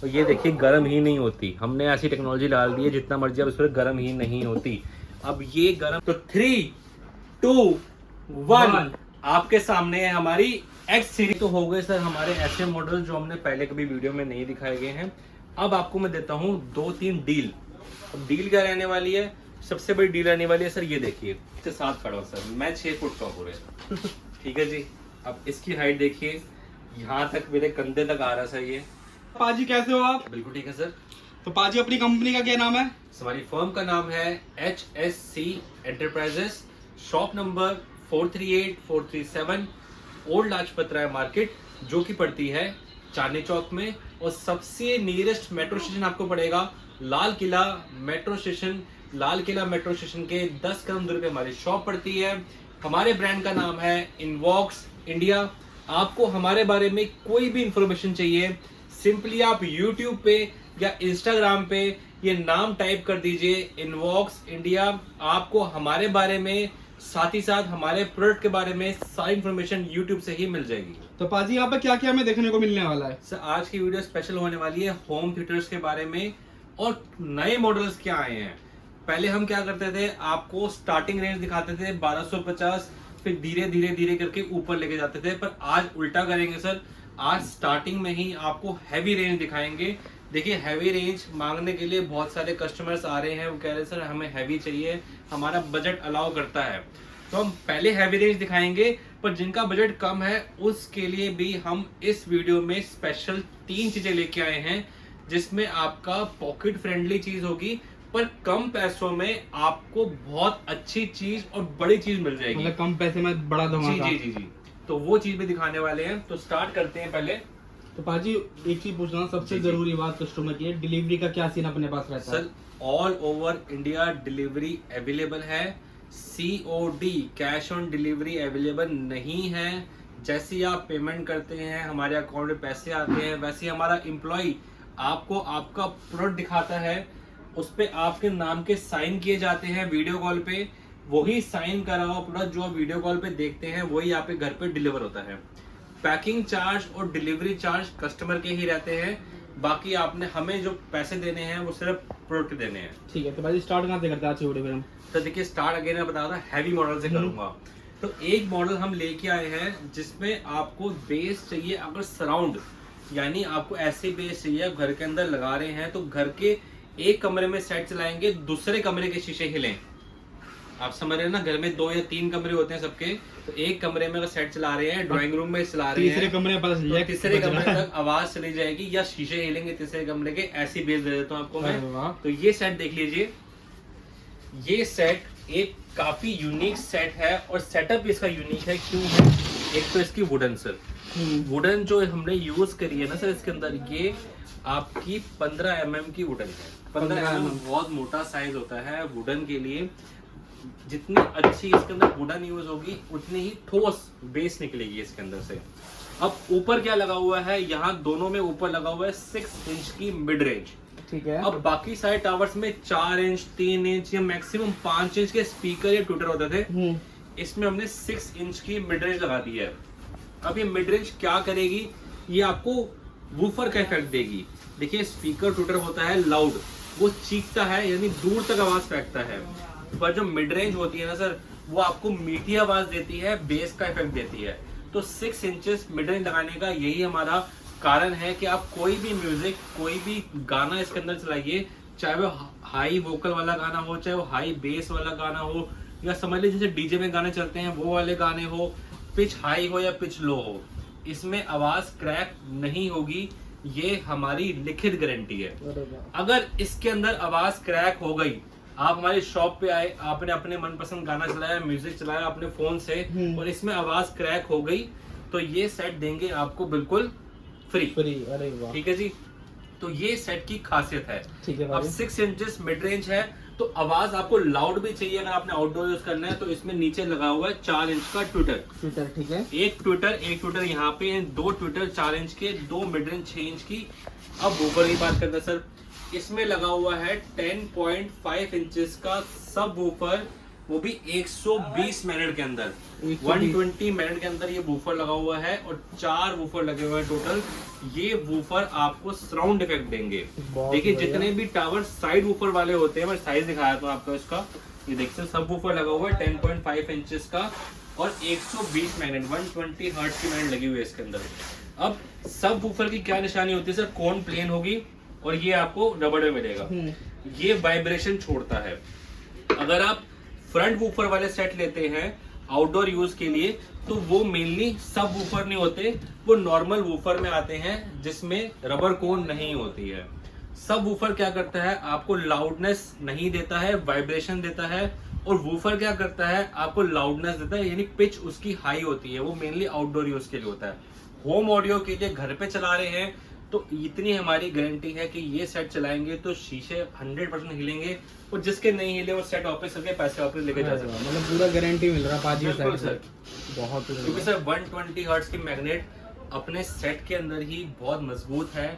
तो ये देखिए गर्म ही नहीं होती, हमने ऐसी टेक्नोलॉजी डाल दी है जितना मर्जी आप इस पर गर्म ही नहीं होती। अब ये गर्म तो 3, 2, 1 आपके सामने है हमारी एक्स सीरीज। तो हो गए सर हमारे ऐसे मॉडल जो हमने पहले कभी वीडियो में नहीं दिखाए गए हैं। अब आपको मैं देता हूँ 2-3 डील। अब डील क्या रहने वाली है, सबसे बड़ी डील रहने वाली है सर, ये देखिए इसके साथ खड़ा हूं सर मैं 6 फुट का पूरे ठीक है जी। अब इसकी हाइट देखिए, यहाँ तक मेरे कंधे तक आ रहा सर ये। पाजी कैसे हो आप? बिल्कुल ठीक है सर। तो पाजी अपनी कंपनी का क्या नाम है? हमारी फर्म का नाम है HSC enterprises, shop number 438-437 old Lajpat Rai market, जो कि पड़ती है चांदनी चौक में। और सबसे नियरेस्ट मेट्रो स्टेशन आपको पड़ेगा Lal Qila metro station. Lal Qila metro station के 10 कदम दूरी पे हमारी शॉप पड़ती है। हमारे ब्रांड का नाम है इनवॉक्स इंडिया। आपको हमारे बारे में कोई भी इंफॉर्मेशन चाहिए, सिंपली आप YouTube पे या Instagram पे ये नाम टाइप कर दीजिए इनवॉक्स इंडिया। आपको हमारे बारे में साथ ही साथ हमारे प्रोडक्ट के बारे में सारी इंफॉर्मेशन YouTube से ही मिल जाएगी। तो पाजी यहाँ पे क्या क्या हमें देखने को मिलने वाला है? सर आज की वीडियो स्पेशल होने वाली है होम थिएटर्स के बारे में और नए मॉडल्स क्या आए हैं। पहले हम क्या करते थे, आपको स्टार्टिंग रेंज दिखाते थे 1250, फिर धीरे धीरे धीरे करके ऊपर लेके जाते थे, पर आज उल्टा करेंगे सर। आज स्टार्टिंग में ही आपको हैवी रेंज दिखाएंगे। देखिए हैवी रेंज मांगने के लिए बहुत सारे कस्टमर्स आ रहे हैं, वो कह रहे हैं सर हमें हैवी चाहिए, हमारा बजट अलाउ करता है। तो हम पहले हैवी रेंज दिखाएंगे, पर जिनका बजट कम है उसके लिए भी हम इस वीडियो में स्पेशल 3 चीजें लेके आए हैं, जिसमें आपका पॉकेट फ्रेंडली चीज होगी पर कम पैसों में आपको बहुत अच्छी चीज और बड़ी चीज मिल जाएगी। मतलब कम पैसे में बड़ा धमाका। जी जी जी जी। तो वो चीज भी दिखाने वाले हैं, तो स्टार्ट करते हैं पहले। तो पाजी एक चीज पूछना, सबसे जी, जी। जरूरी बात कस्टमर की है, डिलीवरी का क्या सीन अपने पास रहता है? Sir all over India delivery available है। COD cash on delivery available नहीं है। जैसे आप पेमेंट करते हैं हमारे अकाउंट में पैसे आते हैं, वैसे हमारा एम्प्लॉय आपको आपका प्रोडक्ट दिखाता है, उस पे आपके नाम के साइन किए जाते हैं वीडियो कॉल पे। वही साइन करा हुआ प्रोडक्ट जो आप वीडियो कॉल पे देखते हैं वही आपके घर पे डिलीवर होता है। पैकिंग चार्ज और डिलीवरी चार्ज कस्टमर के ही रहते हैं, बाकी आपने हमें जो पैसे देने हैं वो सिर्फ प्रोडक्ट देने हैं। ठीक है, तो भाई स्टार्ट कहाँ से करते हैं आज की वीडियो में हम? तो देखिए स्टार्ट अगेन मैं बता रहा था हैवी मॉडल से करूंगा। तो एक मॉडल हम लेके आए हैं जिसमें आपको बेस चाहिए, अगर सराउंड यानी आपको ऐसे बेस चाहिए, आप घर के अंदर लगा रहे हैं तो घर के एक कमरे में सेट चलाएंगे, दूसरे कमरे के शीशे हिलें। आप समझ रहे हैं ना, घर में 2 या 3 कमरे होते हैं सबके, तो एक कमरे में अगर सेट चला रहे हैं, ड्राइंग रूम में चला रहे हैं, तीसरे कमरे में पता चल जाए, तीसरे कमरे तक आवाज चली जाएगी या शीशे हिलेंगे तीसरे कमरे के। ऐसी बेस दे देता हूँ आपको मैं। तो ये सेट देख लीजिए, ये सेट एक काफी यूनिक सेट है और सेटअप इसका यूनिक है। क्यों है? एक तो इसकी वुडन सर, वुडन जो हमने यूज करी है ना सर इसके अंदर, ये आपकी 15 mm की वुडन है। 15 mm बहुत मोटा साइज होता है वुडन के लिए। जितनी अच्छी इसके अंदर वुडन यूज होगी उतनी ही ठोस बेस निकलेगी इसके अंदर से। अब ऊपर क्या लगा हुआ है, यहाँ दोनों में ऊपर लगा हुआ है 6 इंच की मिड रेंज। ठीक है। अब बाकी सारे टावर्स में 4 इंच 3 इंच या मैक्सिमम 5 इंच के स्पीकर या ट्विटर होते थे, इसमें हमने 6 इंच की मिड रेंज लगा दी है। अब ये मिड रेंज क्या करेगी, ये आपको वूफर का इफेक्ट देगी। देखिए स्पीकर ट्विटर होता है लाउड, वो चीखता है यानी दूर तक आवाज फेंकता है, पर जो मिड रेंज होती है ना सर, वो आपको मीठी आवाज देती है, बेस का इफेक्ट देती है। तो 6 इंचेस मिड रेंज लगाने का यही हमारा कारण है कि आप कोई भी म्यूजिक, कोई भी गाना इसके अंदर चलाइए, चाहे वो हाई वोकल वाला गाना हो, चाहे वो हाई बेस वाला गाना हो, या समझ लीजिए जैसे डीजे में गाने चलते हैं वो वाले गाने हो, पिच हाई हो या पिच लो हो, इसमें आवाज क्रैक नहीं होगी। ये हमारी लिखित गारंटी है। अगर इसके अंदर आवाज क्रैक हो गई, आप हमारी शॉप पे आए, आपने अपने मनपसंद गाना चलाया, म्यूजिक चलाया अपने फोन से, और इसमें आवाज क्रैक हो गई, तो ये सेट देंगे आपको बिल्कुल फ्री। अरे वाह। ठीक है जी, तो ये सेट की खासियत है। ठीक है। अब 6 इंचेस मिड रेंज है, तो आवाज आपको लाउड भी चाहिए, अगर आपने आउटडोर यूज करना है तो इसमें नीचे लगा हुआ है 4 इंच का ट्विटर। ठीक है। एक ट्विटर यहाँ पे है, 2 ट्विटर 4 इंच के, 2 मिड रेंज 6 इंच की। अब वूफर की बात करते हैं सर, इसमें लगा हुआ है 10.5 इंचेस का सब वूफर, वो भी 120 मिनट के अंदर। 120 120 मिनट के अंदर ये वूफर लगा हुआ है और 4 वूफर लगे हुए हैं टोटल। ये वूफर आपको सराउंड इफेक्ट देंगे। बहुत देखिए बढ़िया। जितने भी टावर साइड वूफर वाले होते हैं, मैं साइज दिखाया था आपको इसका, ये देखते हैं सब वूफर लगा हुआ है 10.5 इंचेस का और 120 मैग्नेट 120 हर्ट्ज की मैग्नेट लगी हुई है इसके अंदर। अब सब वूफर की क्या निशानी होती है सर, कोन प्लेन होगी और ये आपको रबड़ में मिलेगा। ये वाइब्रेशन छोड़ता है। अगर आप फ्रंट वूफर वाले सेट लेते हैं आउटडोर यूज के लिए तो वो मेनली सब वूफर नहीं होते, वो नॉर्मल वूफर में आते हैं जिसमें रबर कोन नहीं होती है। सब वूफर क्या करता है, आपको लाउडनेस नहीं देता है, वाइब्रेशन देता है। और वूफर क्या करता है, आपको लाउडनेस देता है, यानी पिच उसकी हाई होती है। वो मेनली आउटडोर यूज के लिए होता है। होम ऑडियो के लिए घर पे चला रहे हैं तो इतनी हमारी गारंटी है कि ये सेट चलाएंगे तो शीशे 100% हिलेंगे और जिसके नहीं हिले वो सेट वापस करके पैसे वापस लेके जा सकते हैं। मतलब पूरा गारंटी मिल रहा है 5 बिल्कुल साइड सर। से। बहुत क्योंकि सर 120 हर्ट्ज की मैग्नेट अपने सेट के अंदर ही बहुत मजबूत है।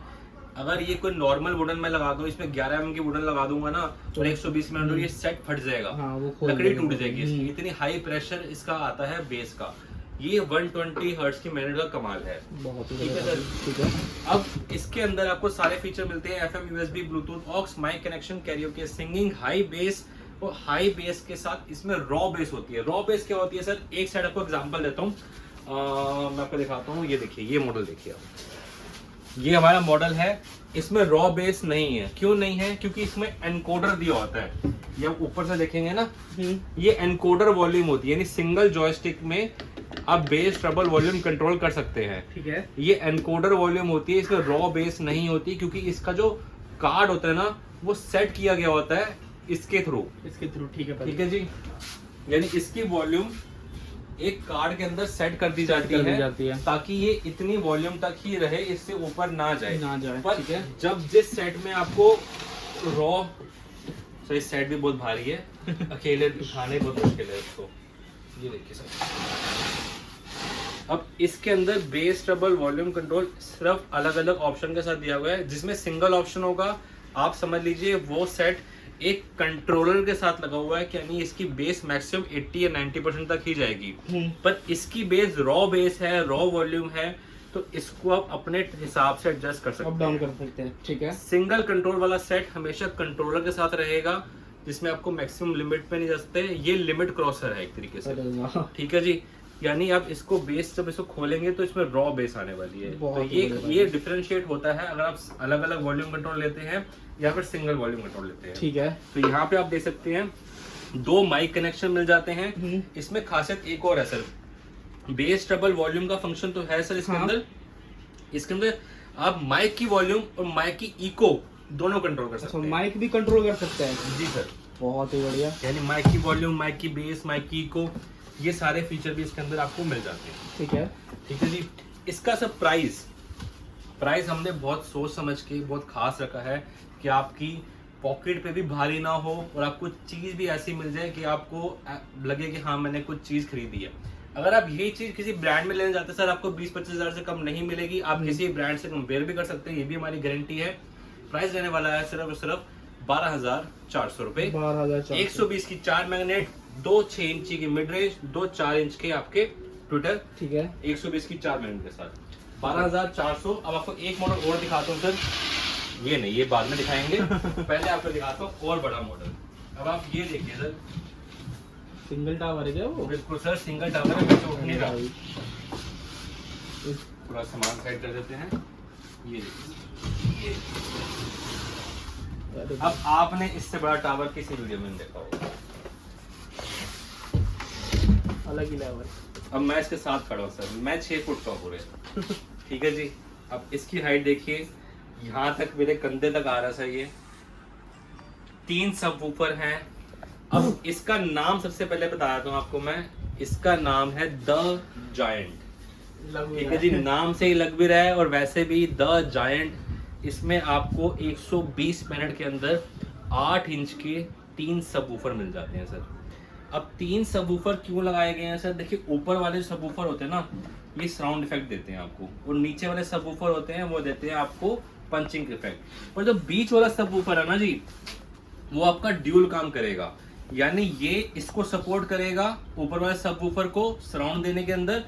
अगर ये कोई नॉर्मल वुडन में लगा दो, इसमें 11 mm की वुडन लगा दूंगा ना और 120 मिनट ये सेट फट जाएगा। हाँ, वो खोल लकड़ी देगा। टूट जाएगी इसकी। इतनी हाई प्रेशर इसका आता है बेस का। ये 120 हर्ट्ज की मैग्नेट का कमाल है। बहुत ही ठीक है बढ़िया। सर। ठीक है। अब इसके अंदर आपको सारे फीचर मिलते हैं, FM, USB, Bluetooth, aux, mic connection, karaoke, singing, high bass. और हाई बेस के साथ इसमें रॉ बेस होती है। रॉ बेस क्या होती है सर, एक साइड आपको एग्जांपल देता हूँ, मैं आपको दिखाता हूँ। ये देखिए, ये मॉडल देखिए आप, ये हमारा मॉडल है। इसमें रॉ बेस नहीं है। क्यों नहीं है, क्योंकि इसमें एनकोडर दिया होता है। ये आप ऊपर से देखेंगे ना, ये एनकोडर वॉल्यूम होती है, यानी सिंगल जॉयस्टिक में आप बेस ट्रबल वॉल्यूम कंट्रोल कर सकते हैं। ठीक है। ये एनकोडर वॉल्यूम होती है, इसमें रॉ बेस नहीं होती, क्योंकि इसका जो कार्ड होता है ना वो सेट किया गया होता है इसके थ्रू। ठीक है। ठीक है जी, यानी इसकी वॉल्यूम एक कार्ड के अंदर सेट कर दी जाती है ताकि ये इतनी वॉल्यूम तक ही रहे, इससे ऊपर ना जाए। पर ठीक है। जब जिस सेट में आपको रॉ, तो इस सेट भी बहुत भारी है, अकेले उठाने बहुत मुश्किल है इसको। ये देखिए सर, अब इसके अंदर बेस ट्रबल वॉल्यूम कंट्रोल सिर्फ अलग अलग ऑप्शन के साथ दिया हुआ है। जिसमें सिंगल ऑप्शन होगा, आप समझ लीजिए वो सेट एक कंट्रोलर के साथ लगा हुआ है, यानी इसकी बेस मैक्सिमम 80 या 90% तक ही जाएगी। पर इसकी बेस रॉ बेस है, रॉ वॉल्यूम है, तो इसको आप अपने हिसाब से एडजस्ट कर सकते हैं, अप डाउन कर सकते हैं। ठीक है। सिंगल कंट्रोल वाला सेट हमेशा कंट्रोलर के साथ रहेगा, जिसमें आपको मैक्सिमम लिमिट पे नहीं जा सकते। ये लिमिट क्रॉसर है एक तरीके से। ठीक है जी, यानी आप इसको बेस जब इसको खोलेंगे तो इसमें रॉ बेस आने वाली है। तो ये डिफरेंशिएट होता है अगर आप अलग अलग वॉल्यूम कंट्रोल लेते हैं या फिर सिंगल वॉल्यूम कंट्रोल लेते हैं। ठीक है। तो यहाँ पे आप देख सकते हैं 2 माइक कनेक्शन मिल जाते हैं। इसमें खासियत एक और है सर, बेस ट्रबल वॉल्यूम का फंक्शन तो है सर इसके अंदर। इसके अंदर आप माइक की वॉल्यूम और माइक की इको दोनों कंट्रोल कर सकते हैं। माइक भी कंट्रोल कर सकते हैं। जी सर, बहुत ही बढ़िया। यानी माइक की वॉल्यूम, माइक की बेस, माइक की इको, ये सारे फीचर भी इसके अंदर आपको मिल जाते हैं। ठीक है। ठीक है जी। इसका सब प्राइस हमने बहुत सोच समझ के बहुत खास रखा है कि आपकी पॉकेट पे भी भारी ना हो और आपको चीज भी ऐसी मिल जाए कि आपको लगे कि हाँ मैंने कुछ चीज खरीदी है। अगर आप यही चीज किसी ब्रांड में लेने जाते हैं सर, आपको 20-25 हजार से कम नहीं मिलेगी। आप किसी ब्रांड से कंपेयर भी कर सकते हैं, ये भी हमारी गारंटी है। प्राइस रहने वाला है सिर्फ और सिर्फ 12,400 रुपए। 120 की 4 मैग्नेट, 2 6 इंची की मिड रेंज, 2 4 इंच के आपके ट्विटर। ठीक है। 120 की 4 मैग्नेट के साथ 12,400। अब आपको एक मॉडल और दिखाता हूँ सर, ये नहीं, ये बाद में दिखाएंगे। पहले आपको दिखाता हूँ और बड़ा मॉडल। अब आप ये देखिए सर, सिंगल टावर है क्या वो? बिल्कुल सर, सिंगल टावर है, बच्चे उठ नहीं रहा। पूरा सामान साइड कर देते हैं। ये देखिए, अब आपने इससे बड़ा टावर किसी वीडियो में नहीं देखा होगा, अलग ही लेवल। अब मैं इसके साथ खड़ा हूँ सर, मैं 6 फुट का हूँ पूरे। ठीक है जी। अब इसकी हाइट देखिए, यहाँ तक मेरे कंधे तक आ रहा सर। ये 3 सबवूफर हैं। अब इसका नाम सबसे पहले बता देता हूँ आपको मैं, इसका नाम है द जायंट। ठीक है जी, नाम से ही लग भी रहा है और वैसे भी द जायंट। इसमें आपको 120 मिनट के अंदर 8 इंच के 3 सबवूफर मिल जाते हैं सर। अब 3 सबवूफर क्यों लगाए गए हैं सर, देखिए ऊपर वाले जो सबवूफर होते हैं ना, ये साउंड इफेक्ट देते हैं आपको, और नीचे वाले सबवूफर होते हैं वो देते हैं आपको पंचिंग इफेक्ट। और जो बीच वाला सबवूफर है ना जी, वो आपका ड्यूल काम करेगा। यानी ये इसको सपोर्ट करेगा ऊपर वाले सबवूफर को सराउंड देने के अंदर,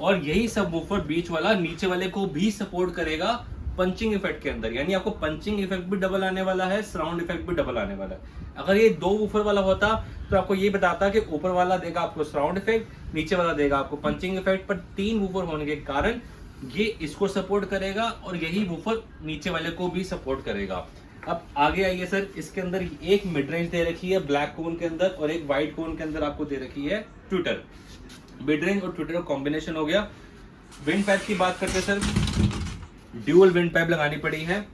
और यही सबवूफर बीच वाला नीचे वाले को भी सपोर्ट करेगा पंचिंग इफेक्ट के अंदर। यानी आपको पंचिंग इफेक्ट भी डबल आने वाला है, सराउंड इफेक्ट भी डबल आने वाला है। अगर ये 2 वूफर वाला होता तो आपको ये बताता कि ऊपर वाला देगा आपको सराउंड इफेक्ट, नीचे वाला देगा आपको पंचिंग इफेक्ट, पर 3 वूफर होने के कारण ये इसको सपोर्ट करेगा और यही वूफर नीचे वाले को भी सपोर्ट करेगा। अब आगे आइए सर, इसके अंदर एक मिड रेंज दे रखी है ब्लैक कोन के अंदर और एक व्हाइट कोन के अंदर आपको दे रखी है ट्विटर। मिड रेंज और ट्विटर का कॉम्बिनेशन हो गया। विंड पाइप की बात करते हैं सर, ड्यूअल विंड पाइप लगानी पड़ी है।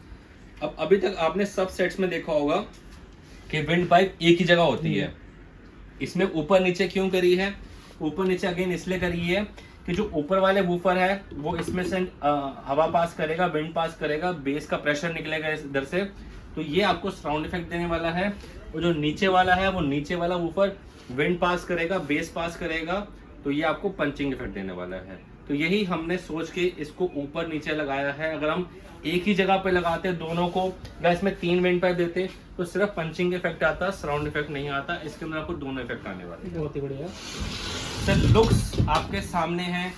अब अभी तक आपने सब सेट्स में देखा होगा कि विंड पाइप एक ही जगह होती है। इसमें ऊपर नीचे क्यों करी है? ऊपर नीचे अगेन इसलिए करी है कि जो ऊपर वाले वूफर है वो इसमें से हवा पास करेगा, विंड पास करेगा, बेस का प्रेशर निकलेगा इधर से, तो ये आपको सराउंड इफेक्ट देने वाला है। और जो नीचे वाला है वो नीचे वाला वूफर विंड पास करेगा, बेस पास करेगा, तो ये आपको पंचिंग इफेक्ट देने वाला है। तो यही हमने सोच के इसको ऊपर नीचे लगाया है। अगर हम एक ही जगह पे लगाते दोनों को, या इसमें 3 विंड पाइप देते तो सिर्फ पंचिंग इफेक्ट आता, सराउंड इफेक्ट नहीं आता। इसके अंदर आपको दोनों इफेक्ट आने वाले हैं। बहुत ही बढ़िया सर लुक्स आपके सामने हैं।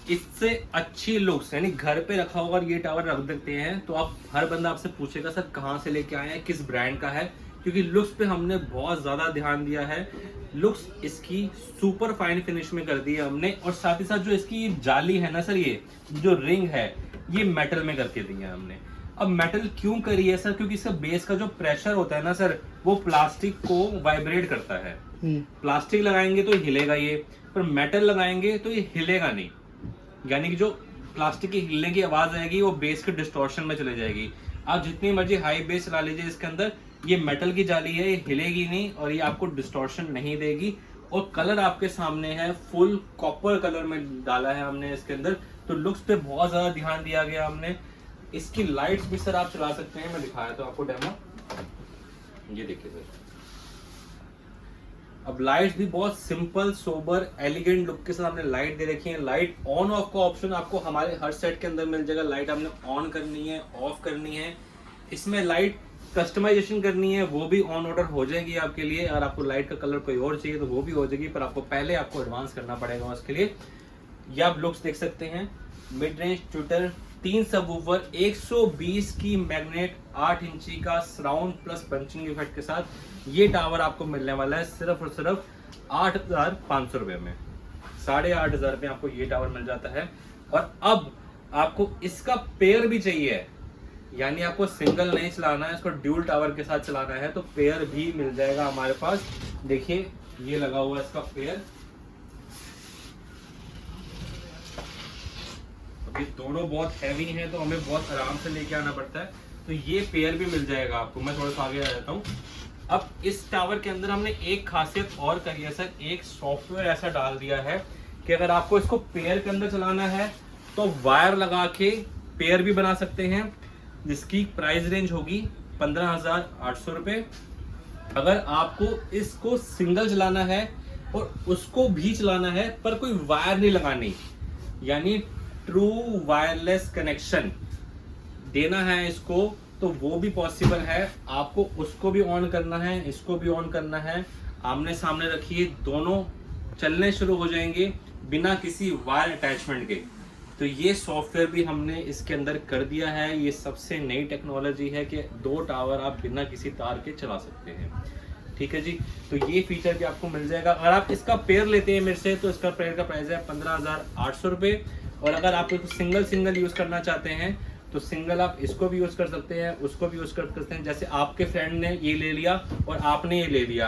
इससे अच्छी लुक्स यानी घर पे रखा होगा और ये टावर रख देते हैं तो आप हर बंदा आपसे पूछेगा सर कहाँ से लेके आए हैं, किस ब्रांड का है, क्योंकि लुक्स पे हमने बहुत ज्यादा ध्यान दिया है। लुक्स इसकी सुपर फाइन फिनिश में कर दी है हमने, और साथ ही साथ जो इसकी जाली है ना सर, ये जो रिंग है ये मेटल में करके दी है हमने। अब मेटल क्यों करी है सर? क्योंकि इसका बेस का जो प्रेशर होता है ना सर, वो प्लास्टिक को वाइब्रेट करता है। प्लास्टिक लगाएंगे तो हिलेगा ये, पर मेटल लगाएंगे तो ये हिलेगा नहीं। यानी कि जो प्लास्टिक की हिलने की आवाज आएगी वो बेस के डिस्टॉर्शन में चले जाएगी। आप जितनी मर्जी हाई बेस चला लीजिए इसके अंदर, ये मेटल की जाली है, ये हिलेगी नहीं और ये आपको डिस्टॉर्शन नहीं देगी। और कलर आपके सामने है, फुल कॉपर कलर में डाला है हमने इसके अंदर, तो लुक्स पे बहुत ज्यादा ध्यान दिया गया हमने। इसकी लाइट्स भी सर आप चला सकते हैं, मैं दिखाया तो आपको डेमो, ये देखिए सर। अब लाइट्स भी बहुत सिंपल सोबर एलिगेंट लुक के साथ हमने लाइट दे रखी है। लाइट ऑन ऑफ का ऑप्शन आपको हमारे हर सेट के अंदर मिल जाएगा। लाइट आपने ऑन करनी है, ऑफ करनी है, इसमें लाइट कस्टमाइजेशन करनी है वो भी ऑन ऑर्डर हो जाएगी आपके लिए। अगर आपको लाइट का कलर कोई और चाहिए तो वो भी हो जाएगी, पर आपको पहले आपको एडवांस करना पड़ेगा उसके लिए। ये आप लुक्स देख सकते हैं। मिड रेंज ट्विटर, 3 सबवूफर, 120 की मैग्नेट, 8 इंची का सराउंड प्लस पंचिंग इफेक्ट के साथ ये टावर आपको मिलने वाला है सिर्फ और सिर्फ 8,500 रुपए में। 8,500 रुपए आपको ये टावर मिल जाता है। और अब आपको इसका पेयर भी चाहिए, यानी आपको सिंगल नहीं चलाना है, इसको ड्यूल टावर के साथ चलाना है, तो पेयर भी मिल जाएगा हमारे पास। देखिए ये लगा हुआ है इसका पेयर। ये दोनों बहुत हैवी हैं तो हमें बहुत आराम से लेके आना पड़ता है, तो ये पेयर भी मिल जाएगा आपको। मैं थोड़ा सा आगे आ जाता हूँ। अब इस टावर के अंदर हमने एक खासियत और करी है सर, एक सॉफ्टवेयर ऐसा डाल दिया है कि अगर आपको इसको पेयर के अंदर चलाना है तो वायर लगा के पेयर भी बना सकते हैं, जिसकी प्राइस रेंज होगी 15,800 रुपए। अगर आपको इसको सिंगल चलाना है और उसको भी चलाना है पर कोई वायर नहीं लगानी, यानी ट्रू वायरलेस कनेक्शन देना है इसको, तो वो भी पॉसिबल है। आपको उसको भी ऑन करना है, इसको भी ऑन करना है, आमने सामने रखिए, दोनों चलने शुरू हो जाएंगे बिना किसी वायर अटैचमेंट के। तो ये सॉफ्टवेयर भी हमने इसके अंदर कर दिया है। ये सबसे नई टेक्नोलॉजी है कि 2 टावर आप बिना किसी तार के चला सकते हैं। ठीक है जी, तो ये फीचर भी आपको मिल जाएगा। अगर आप इसका पेयर लेते हैं मेरे से तो इसका पेयर का प्राइस है 15,800 रुपए। और अगर आप इसको सिंगल यूज करना चाहते हैं तो सिंगल आप इसको भी यूज कर सकते हैं, उसको भी यूज कर सकते हैं। जैसे आपके फ्रेंड ने ये ले लिया और आपने ये ले लिया,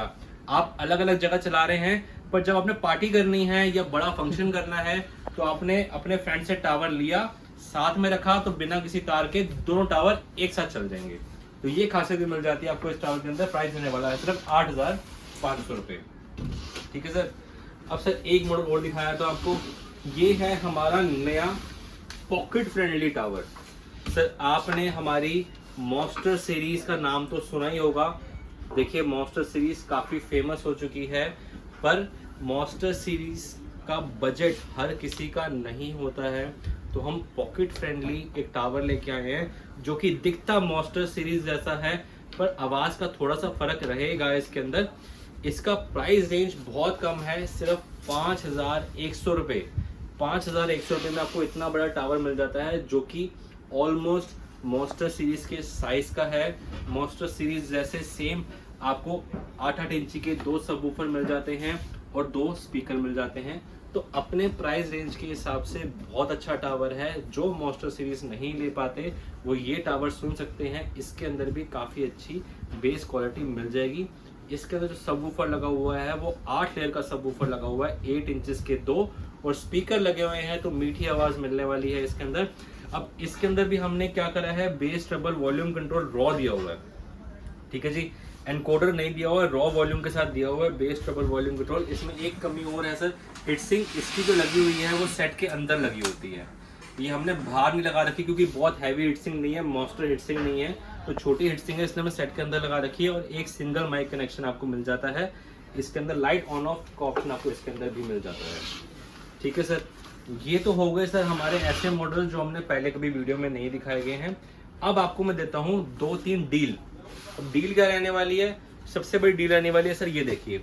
आप अलग अलग जगह चला रहे हैं, पर जब आपने पार्टी करनी है या बड़ा फंक्शन करना है तो आपने अपने फ्रेंड से टावर लिया, साथ में रखा, तो बिना किसी तार के दोनों टावर एक साथ चल जाएंगे। तो ये खासियत भी मिल जाती है आपको इस टावर के अंदर। प्राइस देने वाला है सिर्फ 8,500 रुपए। ठीक है सर। अब सर एक मॉडल और दिखाया तो आपको, ये है हमारा नया पॉकेट फ्रेंडली टावर। सर आपने हमारी मॉन्स्टर सीरीज का नाम तो सुना ही होगा। देखिए मॉन्स्टर सीरीज काफी फेमस हो चुकी है, पर मॉन्स्टर सीरीज का बजट हर किसी का नहीं होता है, तो हम पॉकेट फ्रेंडली एक टावर लेके आए हैं जो कि दिखता मॉन्स्टर सीरीज जैसा है, पर आवाज का थोड़ा सा फर्क रहेगा इसके अंदर। इसका प्राइस रेंज बहुत कम है, सिर्फ 5,100 रुपये। 5,100 रुपये में आपको इतना बड़ा टावर मिल जाता है, जो कि ऑलमोस्ट मॉन्स्टर सीरीज के साइज का है। मॉन्स्टर सीरीज जैसे सेम आपको 8-8 इंची के 2 सबवूफर मिल जाते हैं और 2 स्पीकर मिल जाते हैं। तो अपने प्राइस रेंज के हिसाब से बहुत अच्छा टावर है। जो मॉन्स्टर सीरीज नहीं ले पाते वो ये टावर सुन सकते हैं। इसके अंदर भी काफ़ी अच्छी बेस क्वालिटी मिल जाएगी। इसके अंदर जो सबवूफर लगा हुआ है वो 8 लेयर का सबवूफर लगा हुआ है, 8 इंचेस के 2, और स्पीकर लगे हुए हैं, तो मीठी आवाज़ मिलने वाली है इसके अंदर। अब इसके अंदर भी हमने क्या करा है, base trouble volume control raw दिया हुआ है, ठीक है जी। एनकोडर नहीं दिया हुआ है, रॉ वॉल्यूम के साथ दिया हुआ है बेस ट्रबल वॉल्यूम कंट्रोल। इसमें एक कमी और है सर, हिटसिंक इसकी जो लगी हुई है वो सेट के अंदर लगी होती है। ये हमने बाहर नहीं लगा रखी क्योंकि बहुत हैवी हिटसिंक नहीं है, मॉन्स्टर हिटसिंक नहीं है, तो छोटी हिटसिंक है, इसलिए मैं सेट के अंदर लगा रखी है। और एक सिंगल माइक कनेक्शन आपको मिल जाता है। इसके अंदर लाइट ऑन ऑफ का ऑप्शन आपको इसके अंदर भी मिल जाता है, ठीक है सर। ये तो हो गए सर हमारे ऐसे मॉडल जो हमने पहले कभी वीडियो में नहीं दिखाए गए हैं। अब आपको मैं देता हूँ 2-3 डील। अब डील क्या रहने वाली है, सबसे बड़ी डील रहने वाली है सर, ये देखिए,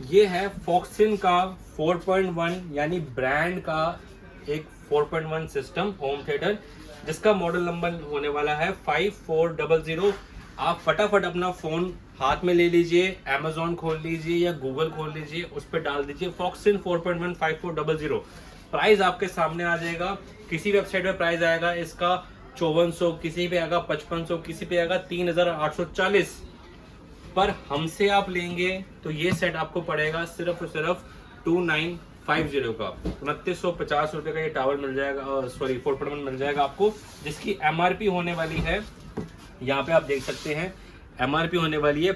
ये है फॉक्सिन का 4.1 यानी ब्रांड का एक 4.1 सिस्टम होम थिएटर, जिसका मॉडल नंबर होने वाला है 5400। आप फटाफट अपना फोन हाथ में ले लीजिए, Amazon खोल लीजिए या गूगल खोल लीजिए, उस पर डाल दीजिए फॉक्सिन 4.1 5400। प्राइस आपके सामने आ जाएगा। किसी वेबसाइट पे प्राइस आएगा इसका 5400, किसी पे आएगा 5500, किसी पे आएगा 3840। पर हमसे आप लेंगे तो ये सेट आपको पड़ेगा सिर्फ और सिर्फ 2950 का। 2950 रुपये का ये टावर मिल जाएगा, सॉरी 4.1 मिल जाएगा आपको, जिसकी MRP होने वाली है, यहाँ पे आप देख सकते हैं MRP होने वाली है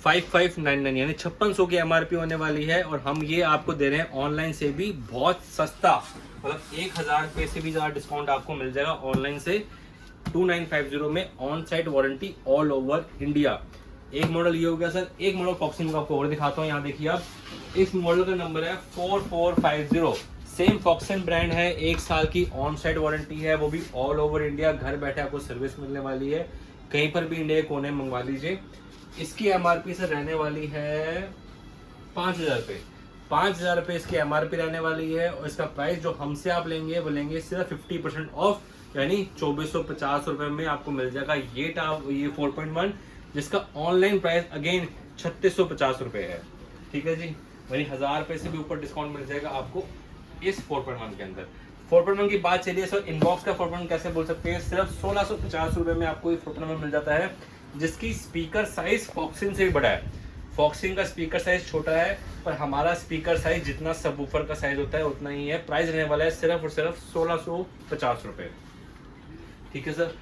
5599 यानी 5600 की MRP होने वाली है। और हम ये आपको दे रहे हैं ऑनलाइन से भी बहुत सस्ता, मतलब 1000 रुपये से भी ज़्यादा डिस्काउंट आपको मिल जाएगा ऑनलाइन से 2950 में, on site warranty all over India. एक मॉडल ये हो गया सर। एक मॉडल फॉक्सिन का आपको और दिखाता हूँ, यहाँ देखिए आप, इस मॉडल का नंबर है 4450। सेम फॉक्सिन ब्रांड है, 1 साल की ऑन साइट वारंटी है, वो भी ऑल ओवर इंडिया। घर बैठे आपको सर्विस मिलने वाली है, कहीं पर भी इंडिया के कोने में मंगवा लीजिए। इसकी MRP सर रहने वाली है 5000 रुपये। 5000 रुपये इसकी MRP रहने वाली है। और इसका प्राइस जो हमसे आप लेंगे वो लेंगे सिर्फ 50% ऑफ, यानी 2450 रुपये में आपको मिल जाएगा ये 4.1, जिसका ऑनलाइन प्राइस अगेन 3650 रुपये है, ठीक है जी। वही 1000 रुपये से भी ऊपर डिस्काउंट मिल जाएगा आपको इस 4.1 के अंदर। 4.1 की बात चलिए सर, इनबॉक्स का 4.1 कैसे बोल सकते हैं, सिर्फ 1650 रुपये में आपको ये 4.1 मिल जाता है, जिसकी स्पीकर साइज फॉक्सिन से भी बड़ा है। फॉक्सिन का स्पीकर साइज छोटा है, पर हमारा स्पीकर साइज जितना सबवूफर का साइज होता है उतना ही है। प्राइस रहने वाला है सिर्फ और सिर्फ 1650 रुपये, ठीक है सर।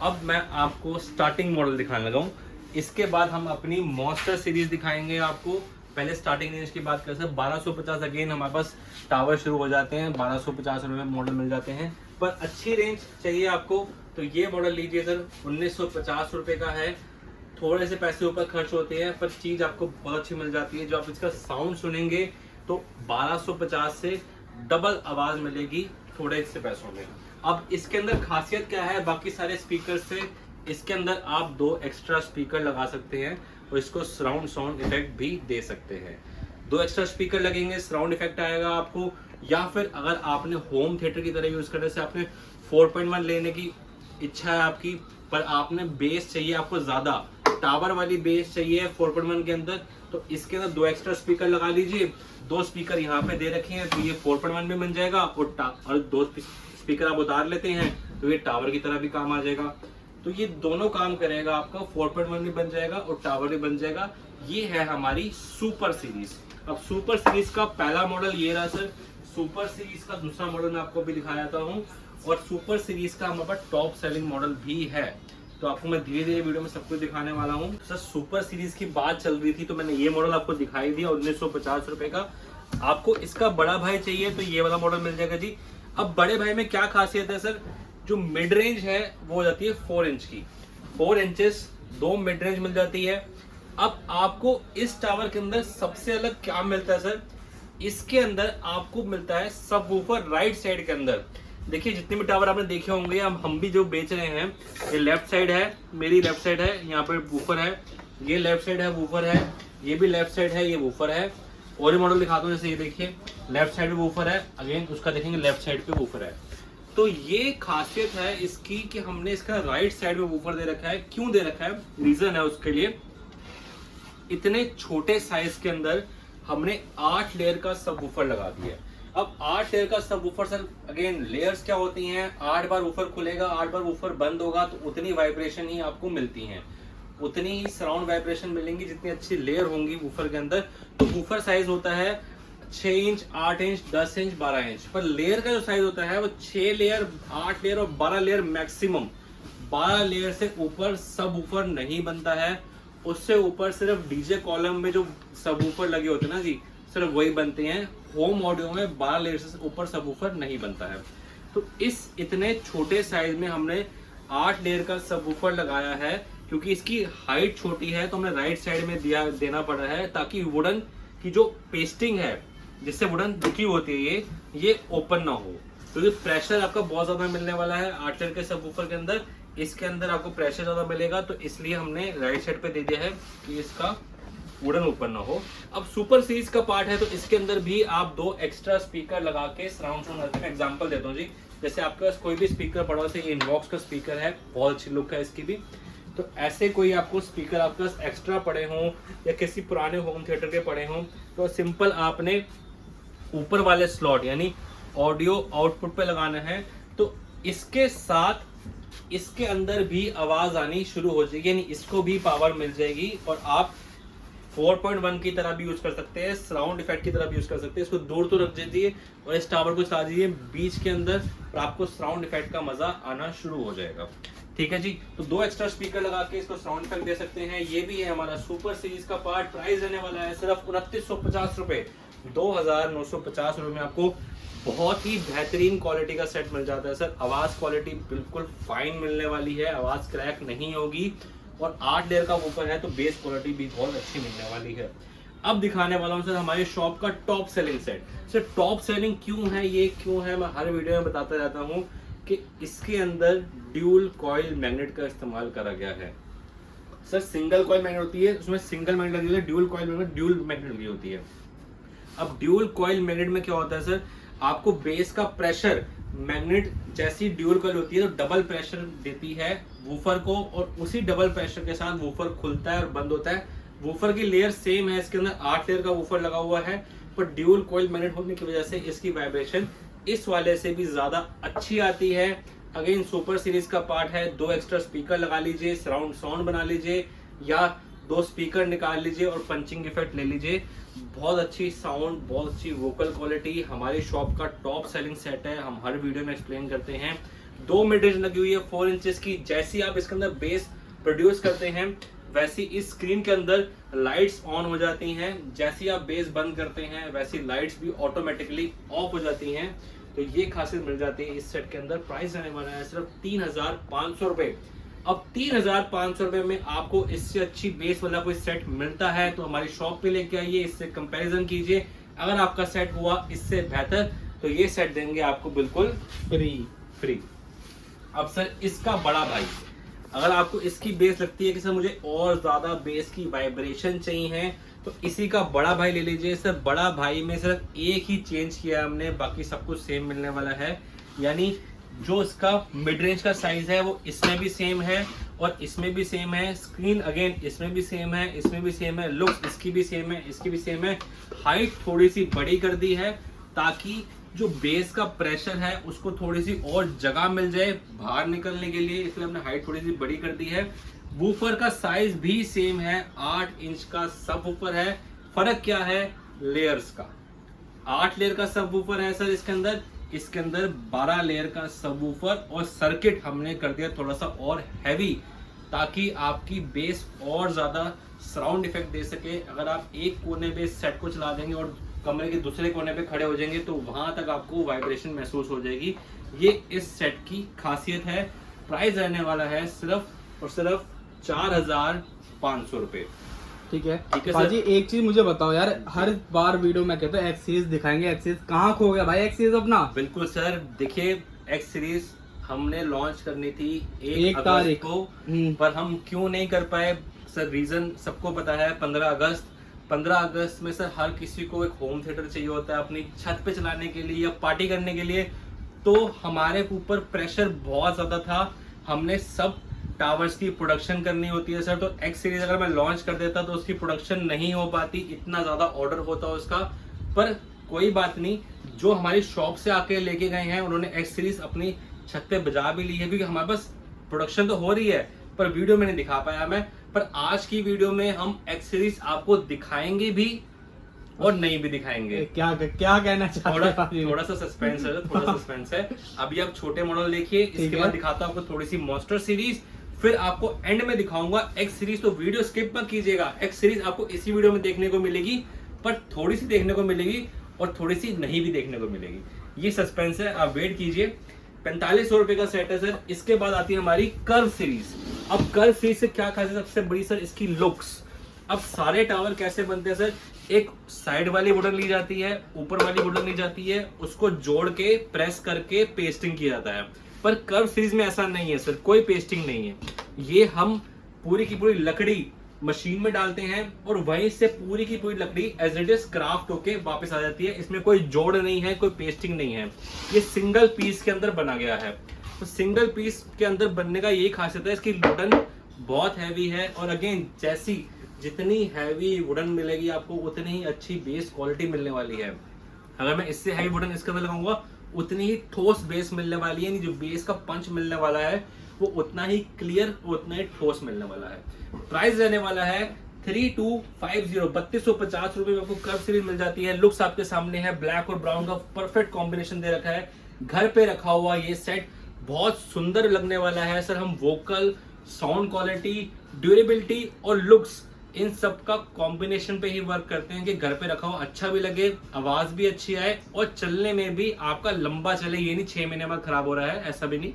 अब मैं आपको स्टार्टिंग मॉडल दिखाने लगा हूँ, इसके बाद हम अपनी मॉन्स्टर सीरीज दिखाएंगे आपको। पहले स्टार्टिंग रेंज की बात करें सर, 1250 अगेन हमारे पास टावर शुरू हो जाते हैं, 1250 रुपये में मॉडल मिल जाते हैं। पर अच्छी रेंज चाहिए आपको तो ये मॉडल लीजिए सर, 1950 रुपये का है। थोड़े से पैसे ऊपर खर्च होते हैं पर चीज़ आपको बहुत अच्छी मिल जाती है। जो आप इसका साउंड सुनेंगे तो 1250 से डबल आवाज़ मिलेगी थोड़े से पैसों में। अब इसके अंदर खासियत क्या है बाकी सारे स्पीकर से, इसके अंदर आप 2 एक्स्ट्रा स्पीकर लगा सकते हैं और इसको सराउंड साउंड इफेक्ट भी दे सकते हैं। 2 एक्स्ट्रा स्पीकर लगेंगे, सराउंड इफेक्ट आएगा आपको। या फिर अगर आपने होम थिएटर की तरह यूज़ करने से आपने 4.1 लेने की इच्छा है आपकी, पर आपने बेस चाहिए आपको ज़्यादा, टावर वाली बेस चाहिए 4.1 के अंदर, तो इसके अंदर 2 एक्स्ट्रा स्पीकर लगा लीजिए। 2 स्पीकर यहाँ पे दे रखे हैं तो ये 4.1 में बन जाएगा, और 2 स्पीकर आप उतार लेते हैं तो ये टावर की तरह भी काम आ जाएगा। तो ये दोनों काम करेगा, आपका 4.1 भी बन जाएगा और टावर भी बन जाएगा। ये है हमारी सुपर सीरीज। अब सुपर सीरीज का पहला मॉडल ये रहा सर। सुपर सीरीज का दूसरा मॉडल मैं आपको भी दिखाया था हूँ, और सुपर सीरीज का हमारे पास टॉप सेलिंग मॉडल भी है, तो आपको मैं धीरे धीरे वीडियो में सब कुछ दिखाने वाला हूँ। सर सुपर सीरीज की बात चल रही थी तो मैंने ये मॉडल आपको दिखाई दिया 1950 रुपये का। आपको इसका बड़ा भाई चाहिए तो ये वाला मॉडल मिल जाएगा जी। अब बड़े भाई में क्या खासियत है सर, जो मिड रेंज है वो हो जाती है 4 इंच की, 4 इंचेस 2 मिड रेंज मिल जाती है। अब आपको इस टावर के अंदर सबसे अलग क्या मिलता है सर, इसके अंदर आपको मिलता है सबवूफर राइट साइड के अंदर। देखिए जितने भी टावर आपने देखे होंगे, हम भी जो बेच रहे हैं, ये लेफ्ट साइड है, मेरी लेफ्ट साइड है, यहाँ पर वूफर है, ये लेफ्ट साइड है वूफर है, ये भी लेफ्ट साइड है, ये वूफर है। और मॉडल दिखाता हूँ, जैसे ये देखिए लेफ्ट साइड पे वूफर है, अगेन उसका देखेंगे लेफ्ट साइड पे वूफर है। तो ये खासियत है इसकी कि हमने इसका राइट साइड में वूफर दे रखा है। क्यों दे रखा है, रीजन है उसके लिए, इतने छोटे साइज के अंदर हमने 8 लेयर का सब वूफर लगा दिया है। अब 8 लेयर का सब वूफर सर, अगेन लेयर्स क्या होती हैं, 8 बार वूफर खुलेगा, 8 बार वूफर बंद होगा, तो उतनी वाइब्रेशन ही आपको मिलती है, उतनी ही सराउंड वाइब्रेशन मिलेंगी जितनी अच्छी लेयर होंगी वूफर के अंदर। तो वूफर साइज होता है 6 इंच, 8 इंच, 10 इंच, 12 इंच, पर लेयर का जो साइज होता है वो 6 लेयर, 8 लेयर और 12 लेयर मैक्सिमम। 12 लेयर से ऊपर सब वूफर नहीं बनता है, उससे ऊपर सिर्फ डीजे कॉलम में जो सब वूफर लगे होते हैं ना जी, सिर्फ वही बनते हैं। होम ऑडियो में 12 लेयर से ऊपर सब वूफर नहीं बनता है। तो इस इतने छोटे साइज में हमने 8 लेयर का सब वूफर लगाया है, क्योंकि इसकी हाइट छोटी है तो हमें राइट साइड में देना पड़ रहा है, ताकि वुडन की जो पेस्टिंग है, जिससे वुडन दुखी होती है, ये ओपन ना हो। क्योंकि प्रेशर आपका बहुत ज्यादा मिलने वाला है 8 लेयर के सब वूफर के अंदर, इसके अंदर आपको प्रेशर ज्यादा मिलेगा, तो इसलिए हमने राइट साइड पे दे दिया है कि इसका वुडन ओपन ना हो। अब सुपर सीरीज का पार्ट है, तो इसके अंदर भी आप 2 एक्स्ट्रा स्पीकर लगा के सराउंड साउंड करते हैं। एग्जांपल देता हूँ जी, जैसे आपके पास कोई भी स्पीकर पड़ा हो, से ये इनबॉक्स का स्पीकर है, बहुत अच्छी लुक है इसकी भी, तो ऐसे कोई आपको स्पीकर आपके पास एक्स्ट्रा पड़े हों या किसी पुराने होम थिएटर के पड़े हों, तो सिंपल आपने ऊपर वाले स्लॉट यानी ऑडियो आउटपुट पे लगाना है, तो इसके साथ इसके अंदर भी आवाज आनी शुरू हो जाएगी, यानी इसको भी पावर मिल जाएगी, और आप 4.1 की तरह भी यूज कर सकते हैं, सराउंड इफेक्ट की तरह भी यूज कर सकते हैं। इसको दूर तो रख दीजिए और इस टावर को चला दीजिए बीच के अंदर, और आपको सराउंड इफेक्ट का मजा आना शुरू हो जाएगा। ठीक है जी, तो 2 एक्स्ट्रा स्पीकर लगा के इसको सराउंड इफेक्ट दे सकते हैं। ये भी है हमारा सुपर सीरीज का पार्ट। प्राइस रहने वाला है सिर्फ 2950 रुपए, 2950 रुपए में आपको बहुत ही बेहतरीन क्वालिटी का सेट मिल जाता है सर। आवाज क्वालिटी बिल्कुल फाइन मिलने वाली है, आवाज क्रैक नहीं होगी, और 8 लेयर का ऊपर है तो बेस क्वालिटी भी बहुत अच्छी मिलने वाली है। अब दिखाने वाला हूं सर हमारे शॉप का top selling set. Sir top selling क्यों है, ये क्यों है, मैं हर वीडियो में बताता रहता हूँ कि इसके अंदर ड्यूल कॉइल मैग्नेट का इस्तेमाल करा गया है। सर सिंगल कॉइल मैग्नेट होती है, उसमें सिंगल मैग्नेट लगी होती है, dual coil magnet dual magnet लगी होती है। अब ड्यूल कॉइल मैग्नेट में क्या होता है सर, आपको बेस का प्रेशर मैग्नेट जैसी ड्यूल कॉइल होती है तो डबल प्रेशर देती है वूफर को, और उसी डबल प्रेशर के साथ वूफर खुलता है और बंद होता है। वूफर की लेयर सेम है, इसके अंदर 8 लेयर का वूफर लगा हुआ है, पर ड्यूल कॉइल मैग्नेट होने की वजह से इसकी वाइब्रेशन इस वाले से भी ज्यादा अच्छी आती है। अगेन सुपर सीरीज का पार्ट है, 2 एक्स्ट्रा स्पीकर लगा लीजिए, सराउंड साउंड बना लीजिए, या 2 स्पीकर निकाल लीजिए और पंचिंग इफेक्ट ले लीजिए। बहुत अच्छी साउंड, बहुत अच्छी वोकल क्वालिटी, हमारी शॉप का टॉप सेलिंग सेट है, हम हर वीडियो में एक्सप्लेन करते हैं। 2 मिड रेंज लगी हुई है 4 इंचेस की। जैसी आप इसके अंदर बेस प्रोड्यूस करते हैं, वैसी इस स्क्रीन के अंदर लाइट्स ऑन हो जाती हैं। जैसी आप बेस बंद करते हैं, वैसी लाइट्स भी ऑटोमेटिकली ऑफ हो जाती हैं। तो ये खासियत मिल जाती है इस सेट के अंदर। प्राइस रहने वाला है सिर्फ 3500 रुपए। अब 3500 रुपए में आपको इससे अच्छी बेस वाला कोई सेट मिलता है तो हमारी शॉप पे लेके आइए, इससे कंपैरिजन कीजिए। अगर आपका सेट हुआ इससे बेहतर तो ये सेट देंगे आपको बिल्कुल फ्री। अब सर इसका बड़ा भाई, अगर आपको इसकी बेस लगती है कि सर मुझे और ज्यादा बेस की वाइब्रेशन चाहिए है, तो इसी का बड़ा भाई ले लीजिए। सर बड़ा भाई में सिर्फ एक ही चेंज किया हमने, बाकी सब कुछ सेम मिलने वाला है। यानी जो इसका मिड रेंज का साइज है वो इसमें भी सेम है और इसमें भी सेम है। स्क्रीन अगेन इसमें भी सेम है, इसमें भी सेम है, लुक इसकी भी सेम है, इसकी भी सेम है। हाइट थोड़ी सी बड़ी कर दी है ताकि जो बेस का प्रेशर है उसको थोड़ी सी और जगह मिल जाए बाहर निकलने के लिए, इसलिए हमने हाइट थोड़ी सी बड़ी कर दी है। वूफर का साइज भी सेम है, 8 इंच का सब वूफर है। फर्क क्या है, लेयर्स का। 8 लेयर का सब वूफर है सर इसके अंदर 12 लेयर का सब वूफर, और सर्किट हमने कर दिया थोड़ा सा और हैवी ताकि आपकी बेस और ज्यादा सराउंड इफेक्ट दे सके। अगर आप एक कोने पे सेट को चला देंगे और कमरे के दूसरे कोने पे खड़े हो जाएंगे तो वहां तक आपको वाइब्रेशन महसूस हो जाएगी। ये इस सेट की खासियत है। प्राइस रहने वाला है सिर्फ और सिर्फ 4500 रुपए। ठीक है सर जी। एक चीज मुझे बताओ यार, हर बार वीडियो में कहते हैं एक्स सीरीज दिखाएंगे, एक्स सीरीज कहाँ खो गया भाई एक्स सीरीज अपना? बिल्कुल सर, देखिए एक्स सीरीज हमने लॉन्च करनी थी 1 तारीख अगस्त को, पर हम क्यों नहीं कर पाए सर, रीजन सबको पता है। 15 अगस्त 15 अगस्त में सर हर किसी को एक होम थिएटर चाहिए होता है अपनी छत पे चलाने के लिए या पार्टी करने के लिए, तो हमारे ऊपर प्रेशर बहुत ज़्यादा था। हमने सब टावर्स की प्रोडक्शन करनी होती है सर, तो एक्स सीरीज अगर मैं लॉन्च कर देता तो उसकी प्रोडक्शन नहीं हो पाती, इतना ज़्यादा ऑर्डर होता उसका। पर कोई बात नहीं, जो हमारी शॉप से आके लेके गए हैं उन्होंने एक्स सीरीज अपनी छत पे बजा भी ली है, क्योंकि हमारे पास प्रोडक्शन तो हो रही है पर वीडियो में नहीं दिखा पाया मैं। पर आज की वीडियो में हम एक्स सीरीज आपको दिखाएंगे भी और नहीं भी दिखाएंगे। क्या कहना चाहते हैं? थोड़ा सा सस्पेंस है, थोड़ा सस्पेंस है। अभी आप छोटे मॉडल देखिए, इसके बाद दिखाता हूँ आपको थोड़ी सी मॉन्स्टर सीरीज, फिर आपको एंड में दिखाऊंगा एक्स सीरीज। तो वीडियो स्किप मत कीजिएगा, एक्स सीरीज आपको इसी वीडियो में देखने को मिलेगी, पर थोड़ी सी देखने को मिलेगी और थोड़ी सी नहीं भी देखने को मिलेगी। ये सस्पेंस है, आप वेट कीजिए। 4500 रुपए का सेट है सर। इसके बाद आती है हमारी कर्व सीरीज। अब कर्व सीरीज से क्या खासियत सबसे बड़ी सर, इसकी लुक्स। अब सारे टावर कैसे बनते हैं सर, एक साइड वाली वुडन ली जाती है, ऊपर वाली वुडन ली जाती है, उसको जोड़ के प्रेस करके पेस्टिंग किया जाता है। पर कर्व सीरीज में ऐसा नहीं है सर, कोई पेस्टिंग नहीं है। ये हम पूरी की पूरी लकड़ी मशीन में डालते हैं और वहीं से पूरी की पूरी लकड़ी एज इट इज क्राफ्ट होके वापस आ जाती है। इसमें कोई जोड़ नहीं है, कोई पेस्टिंग नहीं है, ये सिंगल पीस के अंदर बना गया है। तो सिंगल पीस के अंदर बनने का यही खासियत है, इसकी वुडन बहुत हैवी है। और अगेन जैसी जितनी हैवी वुडन मिलेगी आपको उतनी ही अच्छी बेस क्वालिटी मिलने वाली है। अगर मैं इससे हैवी वुडन इसके अंदर लगाऊंगा उतनी ही ठोस बेस मिलने वाली है, जो बेस का पंच मिलने वाला है वो उतना ही क्लियर, उतना ही ठोस मिलने वाला है। प्राइस रहने वाला है 3250 रुपए में आपको कर्व सीरीज मिल जाती है। लुक्स आपके सामने है, ब्लैक और ब्राउन का परफेक्ट कॉम्बिनेशन दे रखा है। घर पे रखा हुआ ये सेट बहुत सुंदर लगने वाला है सर। हम वोकल, साउंड क्वालिटी, ड्यूरेबिलिटी और लुक्स इन सब का कॉम्बिनेशन पे ही वर्क करते हैं कि घर पे रखा हुआ अच्छा भी लगे, आवाज भी अच्छी आए और चलने में भी आपका लंबा चले। ये नहीं 6 महीने बाद खराब हो रहा है, ऐसा भी नहीं,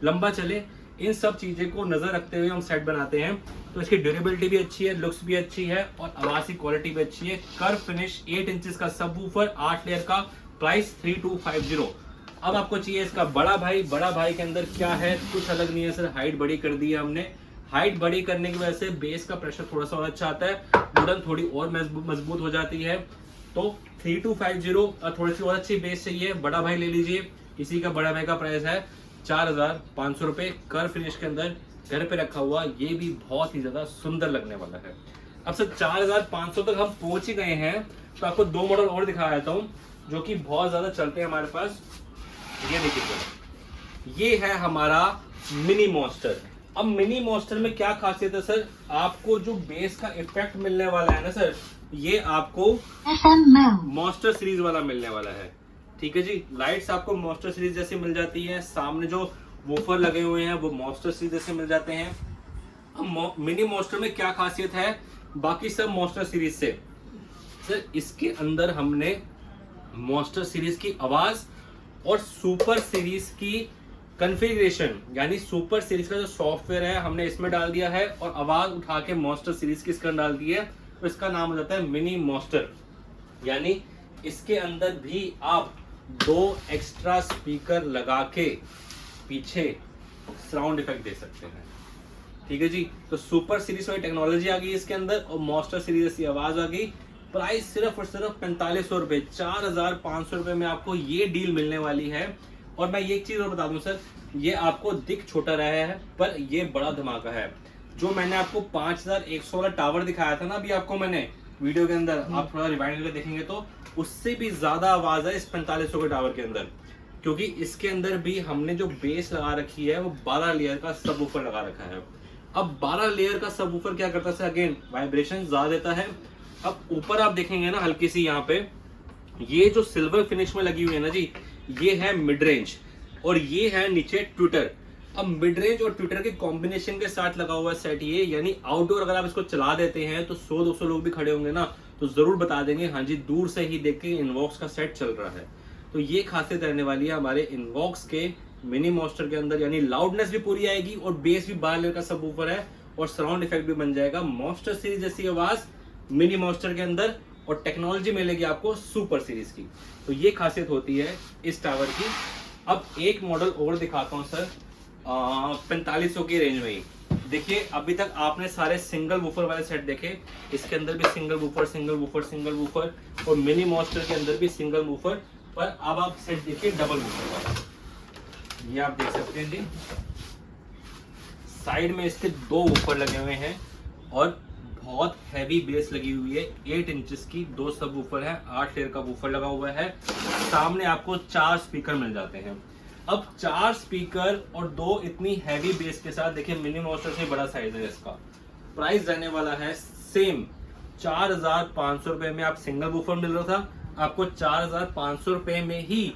लंबा चले। इन सब चीजें को नजर रखते हुए हम सेट बनाते हैं। तो इसकी ड्यूरेबिलिटी भी अच्छी है, लुक्स भी अच्छी है और आवाज की क्वालिटी भी अच्छी है। कर्व फिनिश 8 इंचेस का सबवूफर 8 लेयर का, प्राइस 3250। अब आपको चाहिए इसका बड़ा भाई। बड़ा भाई के अंदर क्या है, कुछ अलग नहीं है सर, हाइट बड़ी कर दी है हमने। हाइट बड़ी करने की वजह से बेस का प्रेशर थोड़ा सा और अच्छा आता है, वुडन थोड़ी और मजबूत हो जाती है। तो 3250 और थोड़ी सी और अच्छी बेस चाहिए, बड़ा भाई ले लीजिए। इसी का बड़ा भाई का प्राइस है 4500 रुपए। कर्व फिनिश के अंदर घर पे रखा हुआ, ये भी बहुत ही ज्यादा सुंदर लगने वाला है। अब सर 4500 तक हम पहुंच ही गए हैं, तो आपको 2 मॉडल और दिखा देता हूँ जो कि बहुत ज्यादा चलते हैं हमारे पास। ये देखिए सर, ये है हमारा मिनी मॉन्स्टर। अब मिनी मॉन्स्टर में क्या खासियत है सर, आपको जो बेस का इफेक्ट मिलने वाला है ना सर, ये आपको मॉन्स्टर सीरीज वाला मिलने वाला है। ठीक है जी, लाइट्स आपको मॉन्स्टर सीरीज जैसी मिल जाती है, सामने जो वूफर लगे हुए हैं वो मॉन्स्टर सीरीज जैसे मिल जाते हैं। अब मिनी मॉन्स्टर में क्या खासियत है बाकी सब मॉन्स्टर सीरीज से सर, इसके अंदर हमने मॉन्स्टर सीरीज की आवाज और सुपर सीरीज की कॉन्फ़िगरेशन, यानी सुपर सीरीज का जो सॉफ्टवेयर है हमने इसमें डाल दिया है और आवाज उठा के मॉन्स्टर सीरीज की इसका डाल दी है, तो इसका नाम हो जाता है मिनी मॉन्स्टर। यानी इसके अंदर भी आप 2 एक्स्ट्रा स्पीकर लगा के पीछे साउंड इफेक्ट दे सकते हैं। ठीक है जी, तो सुपर सीरीज वाली टेक्नोलॉजी आ गई इसके अंदर और मॉन्स्टर सीरीज जैसी आवाज आ गई। प्राइस सिर्फ और सिर्फ 4500 रुपए, 4500 रुपए में आपको ये डील मिलने वाली है। और मैं ये एक चीज और बता दूं सर, ये आपको दिख छोटा रहा है पर ये बड़ा धमाका है। जो मैंने आपको 5100 वाला टावर दिखाया था ना अभी आपको मैंने वीडियो के अंदर, आप थोड़ा रिवाइंड करके देखेंगे तो उससे भी ज्यादा आवाज है इस 4500 के टावर के अंदर, क्योंकि इसके अंदर भी हमने जो बेस लगा रखी है वो 12 लेयर का सबवूफर लगा रखा है। अब 12 लेयर का सबवूफर क्या करता है, अगेन वाइब्रेशन ज्यादा देता है। अब ऊपर आप देखेंगे ना हल्की सी यहाँ पे, ये जो सिल्वर फिनिश में लगी हुई है ना जी, ये है मिड रेंज और ये है नीचे ट्विटर। अब मिड रेंज और ट्विटर के कॉम्बिनेशन के साथ लगा हुआ सेट ये, यानी आउटडोर अगर आप इसको चला देते हैं तो 100-200 लोग भी खड़े होंगे ना तो जरूर बता देंगे हाँ जी दूर से ही देख के इनवॉक्स का सेट चल रहा है। तो ये खासियत रहने वाली है हमारे इनवॉक्स के मिनी मॉन्स्टर के अंदर, यानी लाउडनेस भी पूरी आएगी और बेस भी 12 लेयर का सबवूफर है और सराउंड इफेक्ट भी बन जाएगा। मॉन्स्टर सीरीज जैसी आवाज मिनी मॉन्स्टर के अंदर और टेक्नोलॉजी मिलेगी आपको सुपर सीरीज की। तो ये खासियत होती है इस टावर की। अब एक मॉडल और दिखाता हूँ सर 4500 की रेंज में ही। देखिए अभी तक आपने सारे सिंगल वूफर वाले सेट देखे, इसके अंदर भी single woofer single woofer single woofer, और मिनी मॉन्स्टर के अंदर भी सिंगल वूफर, पर अब आप सेट देखिए डबल वूफर वाला। ये आप देख सकते हैं जी, साइड में इसके 2 वूफर लगे हुए हैं और बहुत हैवी बेस लगी हुई है। 8 इंचेस की 2 सब वूफर है, 8 लेयर का वूफर लगा हुआ है। सामने आपको 4 स्पीकर मिल जाते हैं। अब 4 स्पीकर और 2 इतनी हैवी बेस के साथ, देखिए मिनी मॉन्स्टर से बड़ा साइज है इसका। प्राइस रहने वाला है सेम 4500 रुपए में। आप सिंगल वूफर मिल रहा था, आपको 4500 रुपए में ही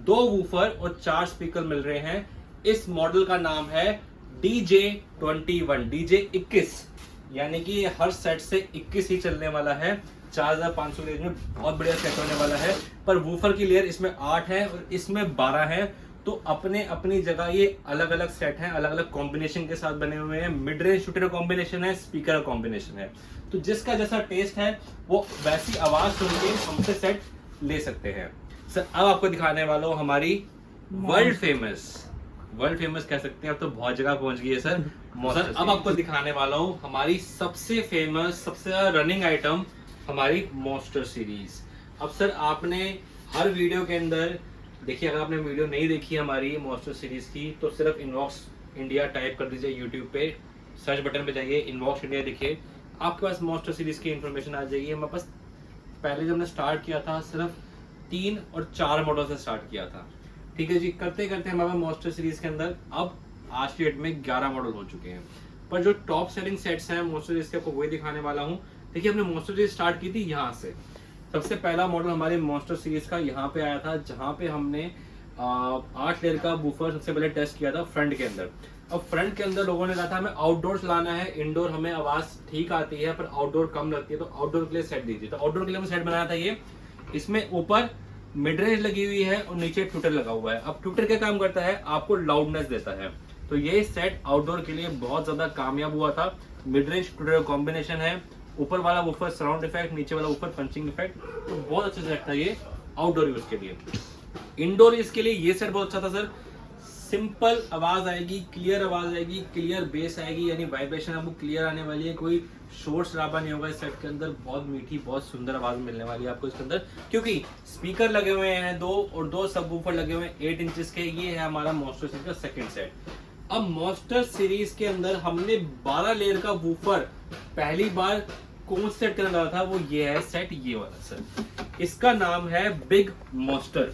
2 वूफर और 4 स्पीकर मिल रहे हैं। इस मॉडल का नाम है DJ21, DJ21, यानी कि हर सेट से 21 ही चलने वाला है। 4500 रेंज में बहुत बढ़िया सेट होने वाला है। पर वूफर की लेयर इसमें 8 है और इसमें 12 है, तो अपने अपनी जगह ये अलग अलग सेट हैं, अलग अलग कॉम्बिनेशन के साथ बने हुए हैं। मिड रेंज शूटर कॉम्बिनेशन है, स्पीकर कॉम्बिनेशन है, तो जिसका जैसा टेस्ट है वो वैसी आवाज सुन के हमसे सेट ले सकते हैं। सर अब आपको दिखाने वाला हूँ हमारी वर्ल्ड फेमस कह सकते हैं, अब तो बहुत जगह पहुंच गई है सर। सर अब आपको दिखाने वाला हूँ हमारी सबसे फेमस, सबसे ज्यादा रनिंग आइटम, हमारी मॉन्स्टर सीरीज। अब सर आपने हर वीडियो के अंदर देखिए, अगर आपने वीडियो नहीं देखी हमारी मॉन्स्टर सीरीज की तो सिर्फ इनवॉक्स इंडिया टाइप कर दीजिए यूट्यूब पे, सर्च बटन पे जाइए, इनवॉक्स इंडिया देखिए, आपके पास मॉन्स्टर सीरीज की इन्फॉर्मेशन आ जाएगी। हमारे पास पहले जब हमने स्टार्ट किया था सिर्फ 3 और 4 मॉडल से स्टार्ट किया था, ठीक है जी। करते करते हमारे पास मॉन्स्टर सीरीज के अंदर अब आज की डेट में 11 मॉडल हो चुके हैं। पर जो टॉप सेलिंग सेट्स हैं मॉन्स्टर सीरीज के, आपको वही दिखाने वाला हूँ। देखिए हमने मॉन्स्टर सीरीज स्टार्ट की थी यहाँ से, सबसे पहला मॉडल हमारे मॉन्स्टर सीरीज का यहाँ पे आया था, जहाँ पे हमने 8 लेयर का वूफर सबसे पहले टेस्ट किया था फ्रंट के अंदर। अब फ्रंट के अंदर लोगों ने कहा था हमें आउटडोर चलाना है, इंडोर हमें आवाज ठीक आती है पर आउटडोर कम लगती है, तो आउटडोर के लिए सेट दीजिए। तो आउटडोर के लिए हमने सेट बनाया था ये। इसमें ऊपर मिड रेंज लगी हुई है और नीचे ट्विटर लगा हुआ है। अब ट्विटर क्या काम करता है, आपको लाउडनेस देता है, तो ये सेट आउटडोर के लिए बहुत ज्यादा कामयाब हुआ था। मिड रेंज ट्विटर कॉम्बिनेशन है, ऊपर वाला वूफर साउंड इफेक्ट, नीचे वाला ऊपर पंचिंग इफेक्ट, तो बहुत अच्छा सेट था ये आउटडोर यूज के लिए। इंडोर यूज के लिए ये सेट बहुत अच्छा था सर। सिंपल आवाज आएगी, क्लियर आवाज आएगी, क्लियर बेस आएगी, यानी वाइब्रेशन आपको क्लियर आने वाली है, कोई शोर शराबा नहीं होगा इस सेट के अंदर। बहुत मीठी, बहुत सुंदर आवाज मिलने वाली है आपको इसके अंदर, क्योंकि स्पीकर लगे हुए हैं 2 और 2 सबवूफर लगे हुए हैं 8 इंचेस के। ये है हमारा मॉन्स्टर सीरीज का सेकंड सेट। अब मॉन्स्टर सीरीज के अंदर हमने 12 लेयर का वूफर पहली बार कौन सेट करने वाला था, वो ये है सेट, ये वाला सर। इसका नाम है बिग मॉन्स्टर।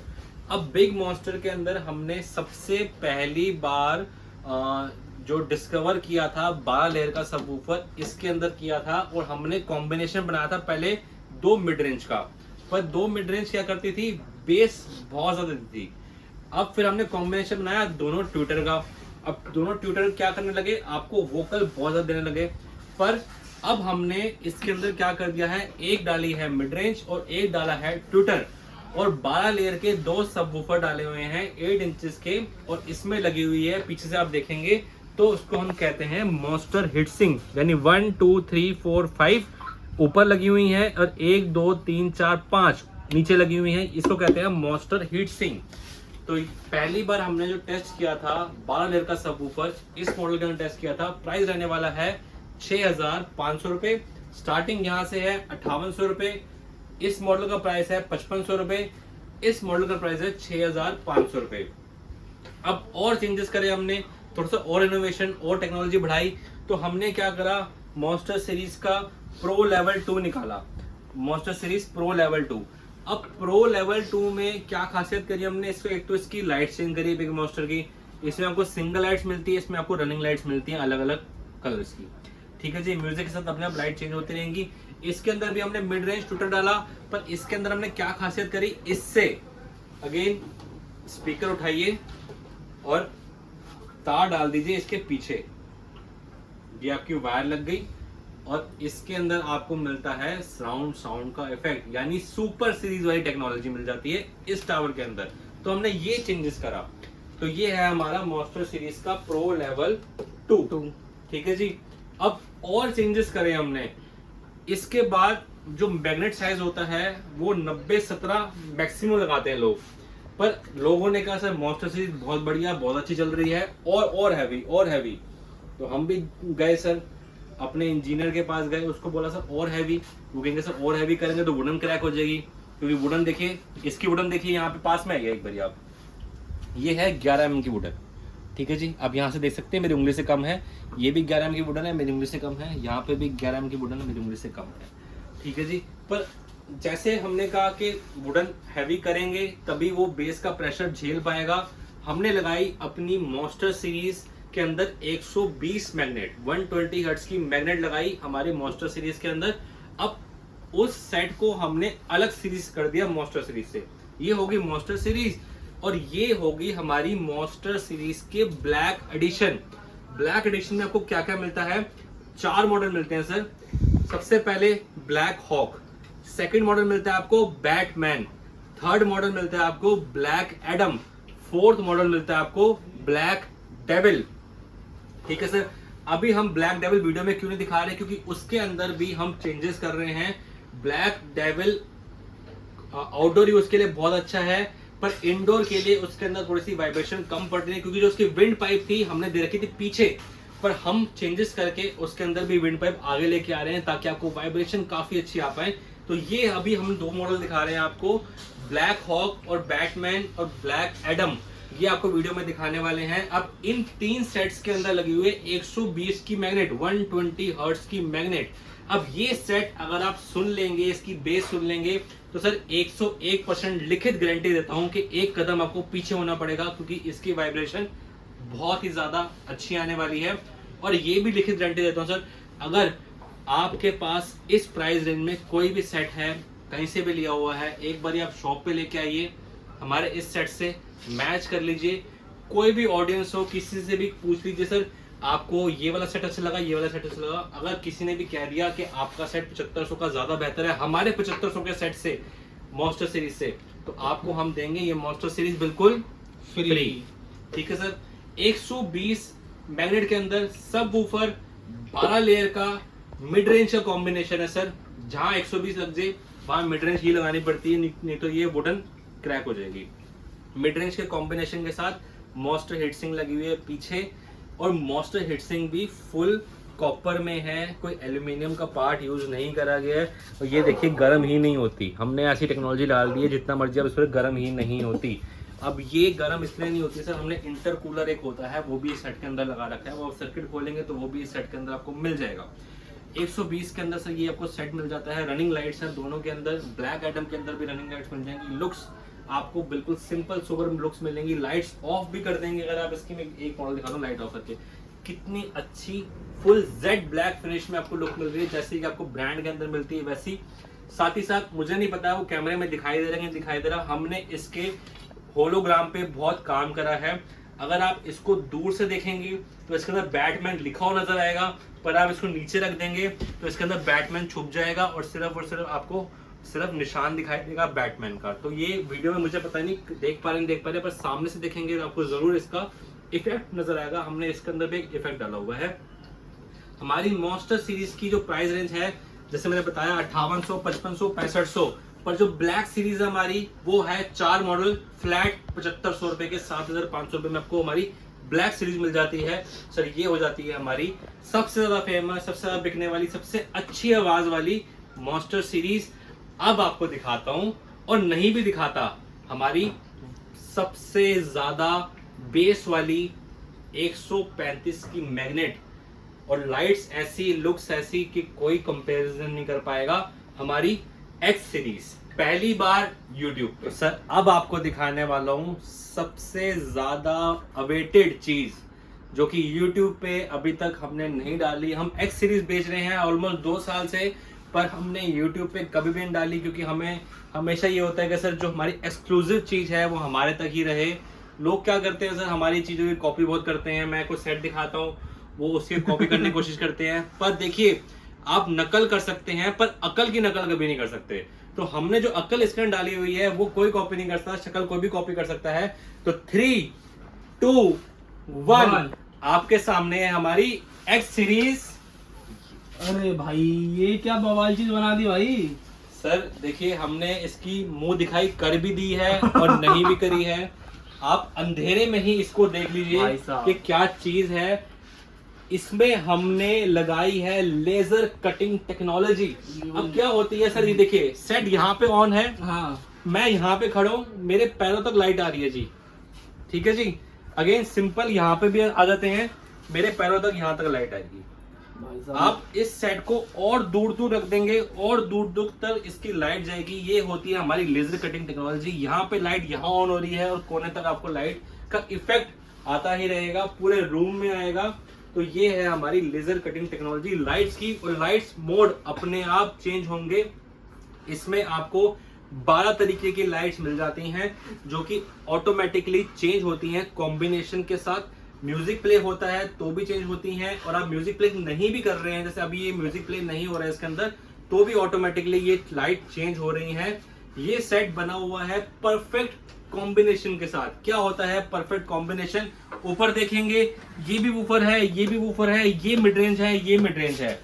अब बिग मॉन्स्टर के अंदर हमने सबसे पहली बार जो डिस्कवर किया था 12 लेयर का सबवूफर इसके अंदर किया था, और हमने कॉम्बिनेशन बनाया था पहले 2 मिड रेंज का। पर 2 मिड रेंज क्या करती थी, बेस बहुत ज्यादा थी। अब फिर हमने कॉम्बिनेशन बनाया दोनों ट्विटर का। अब दोनों ट्विटर क्या करने लगे, आपको वोकल बहुत ज्यादा देने लगे। पर अब हमने इसके अंदर क्या कर दिया है, एक डाली है मिड रेंज और एक डाला है ट्विटर, और 12 लेयर के 2 सबवूफर डाले हुए हैं 8 इंचेस के, और इसमें लगी हुई है, पीछे से आप देखेंगे तो उसको हम कहते हैं मॉन्स्टर हिटसिंग, यानी 1 2 3 4 5 ऊपर लगी हुई है और 1 2 3 4 5 नीचे लगी हुई है, इसको कहते हैं मॉन्स्टर हिटसिंग। तो पहली बार हमने जो टेस्ट किया था 12 लेयर का सबवूफर, इस मॉडल के अंदर टेस्ट किया था। प्राइस रहने वाला है 6500 रुपए, स्टार्टिंग यहाँ से है 5800 रुपए। इस मॉडल का प्राइस है 5500 रुपए, इस मॉडल का प्राइस है 6500 रुपए। अब और चेंजेस करे हमने, थोड़ा सा और इनोवेशन और टेक्नोलॉजी बढ़ाई, तो हमने क्या करा, मॉन्स्टर सीरीज का प्रो लेवल 2 निकाला, मॉन्स्टर सीरीज प्रो लेवल 2। अब प्रो लेवल 2 में क्या खासियत करी हमने, इसको एक तो इसकी लाइट चेंज करी बिग मॉन्स्टर की, इसमें आपको सिंगल लाइट्स मिलती है, इसमें आपको रनिंग लाइट्स मिलती हैं अलग अलग कलर्स की, ठीक है जी। म्यूजिक के साथ अपने आप लाइट चेंज होती रहेंगी। इसके अंदर भी हमने मिड रेंज ट्विटर डाला, पर इसके अंदर हमने क्या खासियत करी, इससे अगेन स्पीकर उठाइए और तार डाल दीजिए इसके पीछे, ये आपकी वायर लग गई, और इसके अंदर आपको मिलता है साउंड का इफेक्ट, यानी सुपर सीरीज वाली टेक्नोलॉजी मिल जाती है इस टावर के अंदर। तो हमने ये चेंजेस करा, तो ये है हमारा मॉन्स्टर सीरीज का प्रो लेवल 2, ठीक है जी। अब और चेंजेस करे हमने, इसके बाद जो मैग्नेट साइज होता है वो 90-17 मैक्सिमम लगाते हैं लोग, पर लोगों ने कहा सर मॉन्स्टर सीरीज बहुत बढ़िया, बहुत अच्छी चल रही है, और हैवी, तो हम भी गए सर, अपने इंजीनियर के पास गए, उसको बोला सर और हैवी, वो कहेंगे सर और हैवी करेंगे तो वुडन क्रैक हो जाएगी, क्योंकि वुडन देखिए, इसकी वुडन देखिए यहाँ पे पास में आ गया एक बार आप, ये है 11 mm की वुडन, ठीक है जी। अब यहाँ से देख सकते हैं मेरी उंगली से कम है, ये भी 11 mm की वुडन है, मेरी उंगली से कम है, यहाँ पे भी 11 mm की वुडन है, मेरी उंगली से कम है, ठीक है जी। पर जैसे हमने कहा कि वुडन हैवी करेंगे तभी वो बेस का प्रेशर झेल पाएगा, हमने लगाई अपनी मॉन्स्टर सीरीज के अंदर 120 मैग्नेट, 120 हर्ट्ज की मैग्नेट लगाई हमारे मॉन्स्टर सीरीज के अंदर। अब उस सेट को हमने अलग सीरीज कर दिया मॉन्स्टर सीरीज से, ये होगी मॉन्स्टर सीरीज और ये होगी हमारी मॉन्स्टर सीरीज के ब्लैक एडिशन। ब्लैक एडिशन में आपको क्या क्या मिलता है, 4 मॉडल मिलते हैं सर। सबसे पहले ब्लैक हॉक, सेकंड मॉडल मिलता है आपको बैटमैन, थर्ड मॉडल मिलता है आपको ब्लैक एडम, फोर्थ मॉडल मिलता है आपको ब्लैक डेविल, ठीक है सर। अभी हम ब्लैक डेविल वीडियो में क्यों नहीं दिखा रहे, क्योंकि उसके अंदर भी हम चेंजेस कर रहे हैं। ब्लैक डेविल आउटडोर यूज के लिए बहुत अच्छा है, पर इंडोर के लिए उसके अंदर थोड़ी सी वाइब्रेशन कम पड़ रही है, क्योंकि जो उसकी विंड पाइप थी हमने दे रखी थी पीछे, पर हम चेंजेस करके उसके अंदर भी विंड पाइप आगे लेके आ रहे हैं ताकि आपको वाइब्रेशन काफी अच्छी आ पाए। तो ये अभी हम 2 मॉडल दिखा रहे हैं आपको, ब्लैक हॉक और बैटमैन और ब्लैक एडम, ये आपको वीडियो में दिखाने वाले हैं। अब इन 3 सेट्स के अंदर लगी हुई है 120 की मैग्नेट, 120 हर्ट्ज की मैग्नेट। अब ये सेट अगर आप सुन लेंगे, इसकी बेस सुन लेंगे, तो सर 101% लिखित गारंटी देता हूं कि एक कदम आपको पीछे होना पड़ेगा, क्योंकि इसकी वाइब्रेशन बहुत ही ज्यादा अच्छी आने वाली है। और ये भी लिखित गारंटी देता हूं सर, अगर आपके पास इस प्राइस रेंज में कोई भी सेट है, कहीं से भी लिया हुआ है, एक बार आप शॉप पे लेके आइए, हमारे इस सेट से मैच कर लीजिए। कोई भी ऑडियंस हो, किसी से भी पूछ लीजिए सर आपको ये वाला सेट अच्छा लगा, ये वाला सेट अच्छा लगा। अगर किसी ने भी कह दिया कि आपका सेट 7500 का ज्यादा बेहतर है हमारे 7500 के सेट से, मॉन्स्टर सीरीज से, तो आपको हम देंगे ये मॉन्स्टर सीरीज बिल्कुल फ्री, ठीक है सर। 120 मैग्नेट के अंदर सब वूफर 12 लेयर का मिड रेंज का कॉम्बिनेशन है सर। जहां 120 लग जाए वहां मिड रेंज ही लगानी पड़ती है, नहीं तो ये वुडन क्रैक हो जाएगी। मिड रेंज के कॉम्बिनेशन के साथ मॉन्स्टर हीटसिंक लगी हुई है पीछे, और मॉन्स्टर हीटसिंक भी फुल कॉपर में है, कोई एल्यूमिनियम का पार्ट यूज नहीं करा गया है। और ये देखिए गर्म ही नहीं होती, हमने ऐसी टेक्नोलॉजी डाल दी है जितना मर्जी आप इस पर गर्म ही नहीं होती। अब ये गर्म इसलिए नहीं होती सर, हमने इंटरकूलर एक होता है वो भी इस सेट के अंदर लगा रखा है, वो आप सर्किट खोलेंगे तो वो भी इस सेट के अंदर आपको मिल जाएगा। 120 के अंदर सर ये आपको सेट मिल जाता है। रनिंग लाइट्स है दोनों के अंदर, ब्लैक एडम के अंदर भी रनिंग लाइट्स मिल जाएंगी। लुक्स आपको बिल्कुल सिंपल सोबर लुक्स मिलेंगी, लाइट्स ऑफ भी कर देंगे। अगर आप इसकी मैं एक मॉडल दिखा दूं लाइट ऑफ करके, कितनी अच्छी फुल जेड ब्लैक फिनिश में आपको लुक मिल रही है, जैसे कि आपको ब्रांड के अंदर मिलती है वैसी। साथ ही साथ मुझे नहीं पता वो कैमरे में दिखाई दे रहा है, दिखाई दे रहा, हमने इसके होलोग्राम पे बहुत काम करा है। अगर आप इसको दूर से देखेंगे तो इसके अंदर बैटमैन लिखा हुआ नजर आएगा, पर आप इसको नीचे रख देंगे तो इसके अंदर बैटमैन छुप जाएगा और सिर्फ आपको सिर्फ निशान दिखाई देगा बैटमैन का। तो ये वीडियो में मुझे पता नहीं देख पा रहे, पर सामने से देखेंगे तो आपको जरूर इसका इफेक्ट नजर आएगा। हमने इसके अंदर भी एक इफेक्ट डाला हुआ है। हमारी मॉन्स्टर सीरीज की जो प्राइस रेंज है, जैसे मैंने बताया 5800, 5500, 6500, पर जो ब्लैक सीरीज है हमारी वो है 4 मॉडल फ्लैट 7500 रुपए के, 7500 रुपए में आपको हमारी ब्लैक सीरीज मिल जाती है सर। ये हो जाती है हमारी सबसे ज्यादा फेमस, सबसे ज्यादा बिकने वाली, सबसे अच्छी आवाज वाली मॉन्स्टर सीरीज। अब आपको दिखाता हूं, और नहीं भी दिखाता, हमारी सबसे ज्यादा बेस वाली 135 की मैग्नेट, और लाइट्स ऐसी, लुक्स ऐसी कि कोई कंपैरिजन नहीं कर पाएगा, हमारी एक्स सीरीज। पहली बार यूट्यूब पे सर अब आपको दिखाने वाला हूं सबसे ज्यादा अवेटेड चीज, जो कि यूट्यूब पे अभी तक हमने नहीं डाली। हम एक्स सीरीज बेच रहे हैं ऑलमोस्ट 2 साल से, पर हमने यूट्यूब पे कभी भी नहीं डाली, क्योंकि हमें हमेशा ये होता है कि सर जो हमारी एक्सक्लूसिव चीज है वो हमारे तक ही रहे। लोग क्या करते हैं सर, हमारी चीजों की कॉपी बहुत करते हैं। मैं कोई सेट दिखाता हूँ वो उसकी कॉपी करने की कोशिश करते हैं, पर देखिए आप नकल कर सकते हैं पर अकल की नकल कभी नहीं कर सकते। तो हमने जो अकल स्क्रीन डाली हुई है वो कोई कॉपी नहीं कर सकता, शक्ल कोई भी कॉपी कर सकता है। तो 3, 2, 1 आपके सामने है हमारी एक्स सीरीज। अरे भाई ये क्या बवाल चीज बना दी भाई। सर देखिए हमने इसकी मुंह दिखाई कर भी दी है और नहीं भी करी है। आप अंधेरे में ही इसको देख लीजिए कि क्या चीज है। इसमें हमने लगाई है लेजर कटिंग टेक्नोलॉजी। अब क्या होती है सर, ये देखिए सेट यहाँ पे ऑन है, हाँ मैं यहाँ पे खड़ा हूँ, मेरे पैरों तक लाइट आ रही है जी, ठीक है जी। अगेन सिंपल यहाँ पे भी आ जाते हैं, मेरे पैरों तक यहाँ तक लाइट आएगी। आप इस सेट को और दूर दूर रख देंगे और दूर दूर तक इसकी लाइट जाएगी। ये होती है हमारी लेजर कटिंग टेक्नोलॉजी। यहाँ पे लाइट यहाँ ऑन हो रही है और कोने तक आपको लाइट का इफेक्ट आता ही रहेगा, पूरे रूम में आएगा। तो ये है हमारी लेजर कटिंग टेक्नोलॉजी लाइट्स की। और लाइट्स मोड अपने आप चेंज होंगे। इसमें आपको 12 तरीके की लाइट्स मिल जाती हैं जो कि ऑटोमेटिकली चेंज होती हैं कॉम्बिनेशन के साथ। म्यूजिक प्ले होता है तो भी चेंज होती हैं, और आप म्यूजिक प्ले नहीं भी कर रहे हैं, जैसे अभी ये म्यूजिक प्ले नहीं हो रहा है इसके अंदर, तो भी ऑटोमेटिकली ये लाइट चेंज हो रही हैं। ये सेट बना हुआ है परफेक्ट कॉम्बिनेशन के साथ। क्या होता है परफेक्ट कॉम्बिनेशन? ऊपर देखेंगे ये भी वूफर है, ये भी वूफर है, ये मिड रेंज है, ये मिड रेंज है,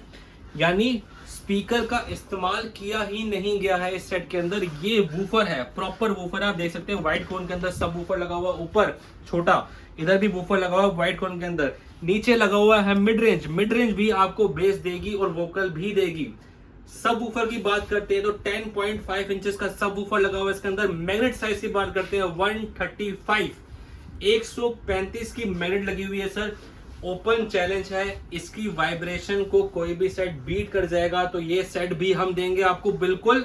यानी स्पीकर का इस्तेमाल किया ही नहीं गया है इस सेट के अंदर। ये वूफर है, प्रॉपर वूफर। आप देख सकते हैं व्हाइट कोन के अंदर सब वूफर लगा हुआ, ऊपर छोटा, इधर भी वूफर लगा हुआ व्हाइट कोन के अंदर, नीचे लगा हुआ है मिड रेंज। मिड रेंज भी आपको बेस देगी और वोकल भी देगी। सब वूफर की बात करते हैं तो 10.5 इंचेस का सब वूफर लगा हुआ है इसके अंदर। मैग्नेट साइज की बात करते हैं 135, 135 की मैग्नेट लगी हुई है सर। ओपन चैलेंज है, इसकी वाइब्रेशन को कोई भी सेट बीट कर जाएगा तो ये सेट भी हम देंगे आपको बिल्कुल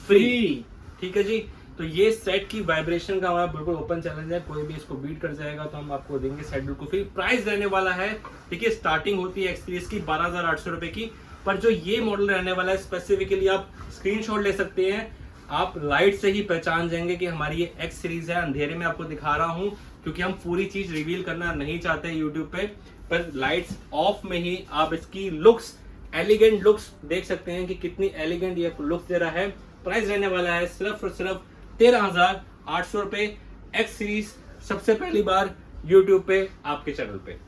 फ्री, ठीक है जी। तो ये सेट की वाइब्रेशन का हमारा बिल्कुल ओपन चैलेंज है, कोई भी इसको बीट कर जाएगा तो हम आपको देंगे सेट बिल्कुल फ्री। प्राइस रहने वाला है, ठीक है, स्टार्टिंग होती है एक्स सीरीज की 12,800 रुपए की, पर जो ये मॉडल रहने वाला है स्पेसिफिकली आप स्क्रीनशॉट ले सकते हैं। आप लाइट से ही पहचान जाएंगे कि हमारी ये एक्स सीरीज है। अंधेरे में आपको दिखा रहा हूं क्योंकि हम पूरी चीज रिवील करना नहीं चाहते यूट्यूब पे, पर लाइट्स ऑफ में ही आप इसकी लुक्स, एलिगेंट लुक्स देख सकते हैं कि कितनी एलिगेंट ये लुक्स दे रहा है। प्राइस रहने वाला है सिर्फ और सिर्फ 13,800 रुपए। एक्स सीरीज सबसे पहली बार यूट्यूब पे आपके चैनल पे।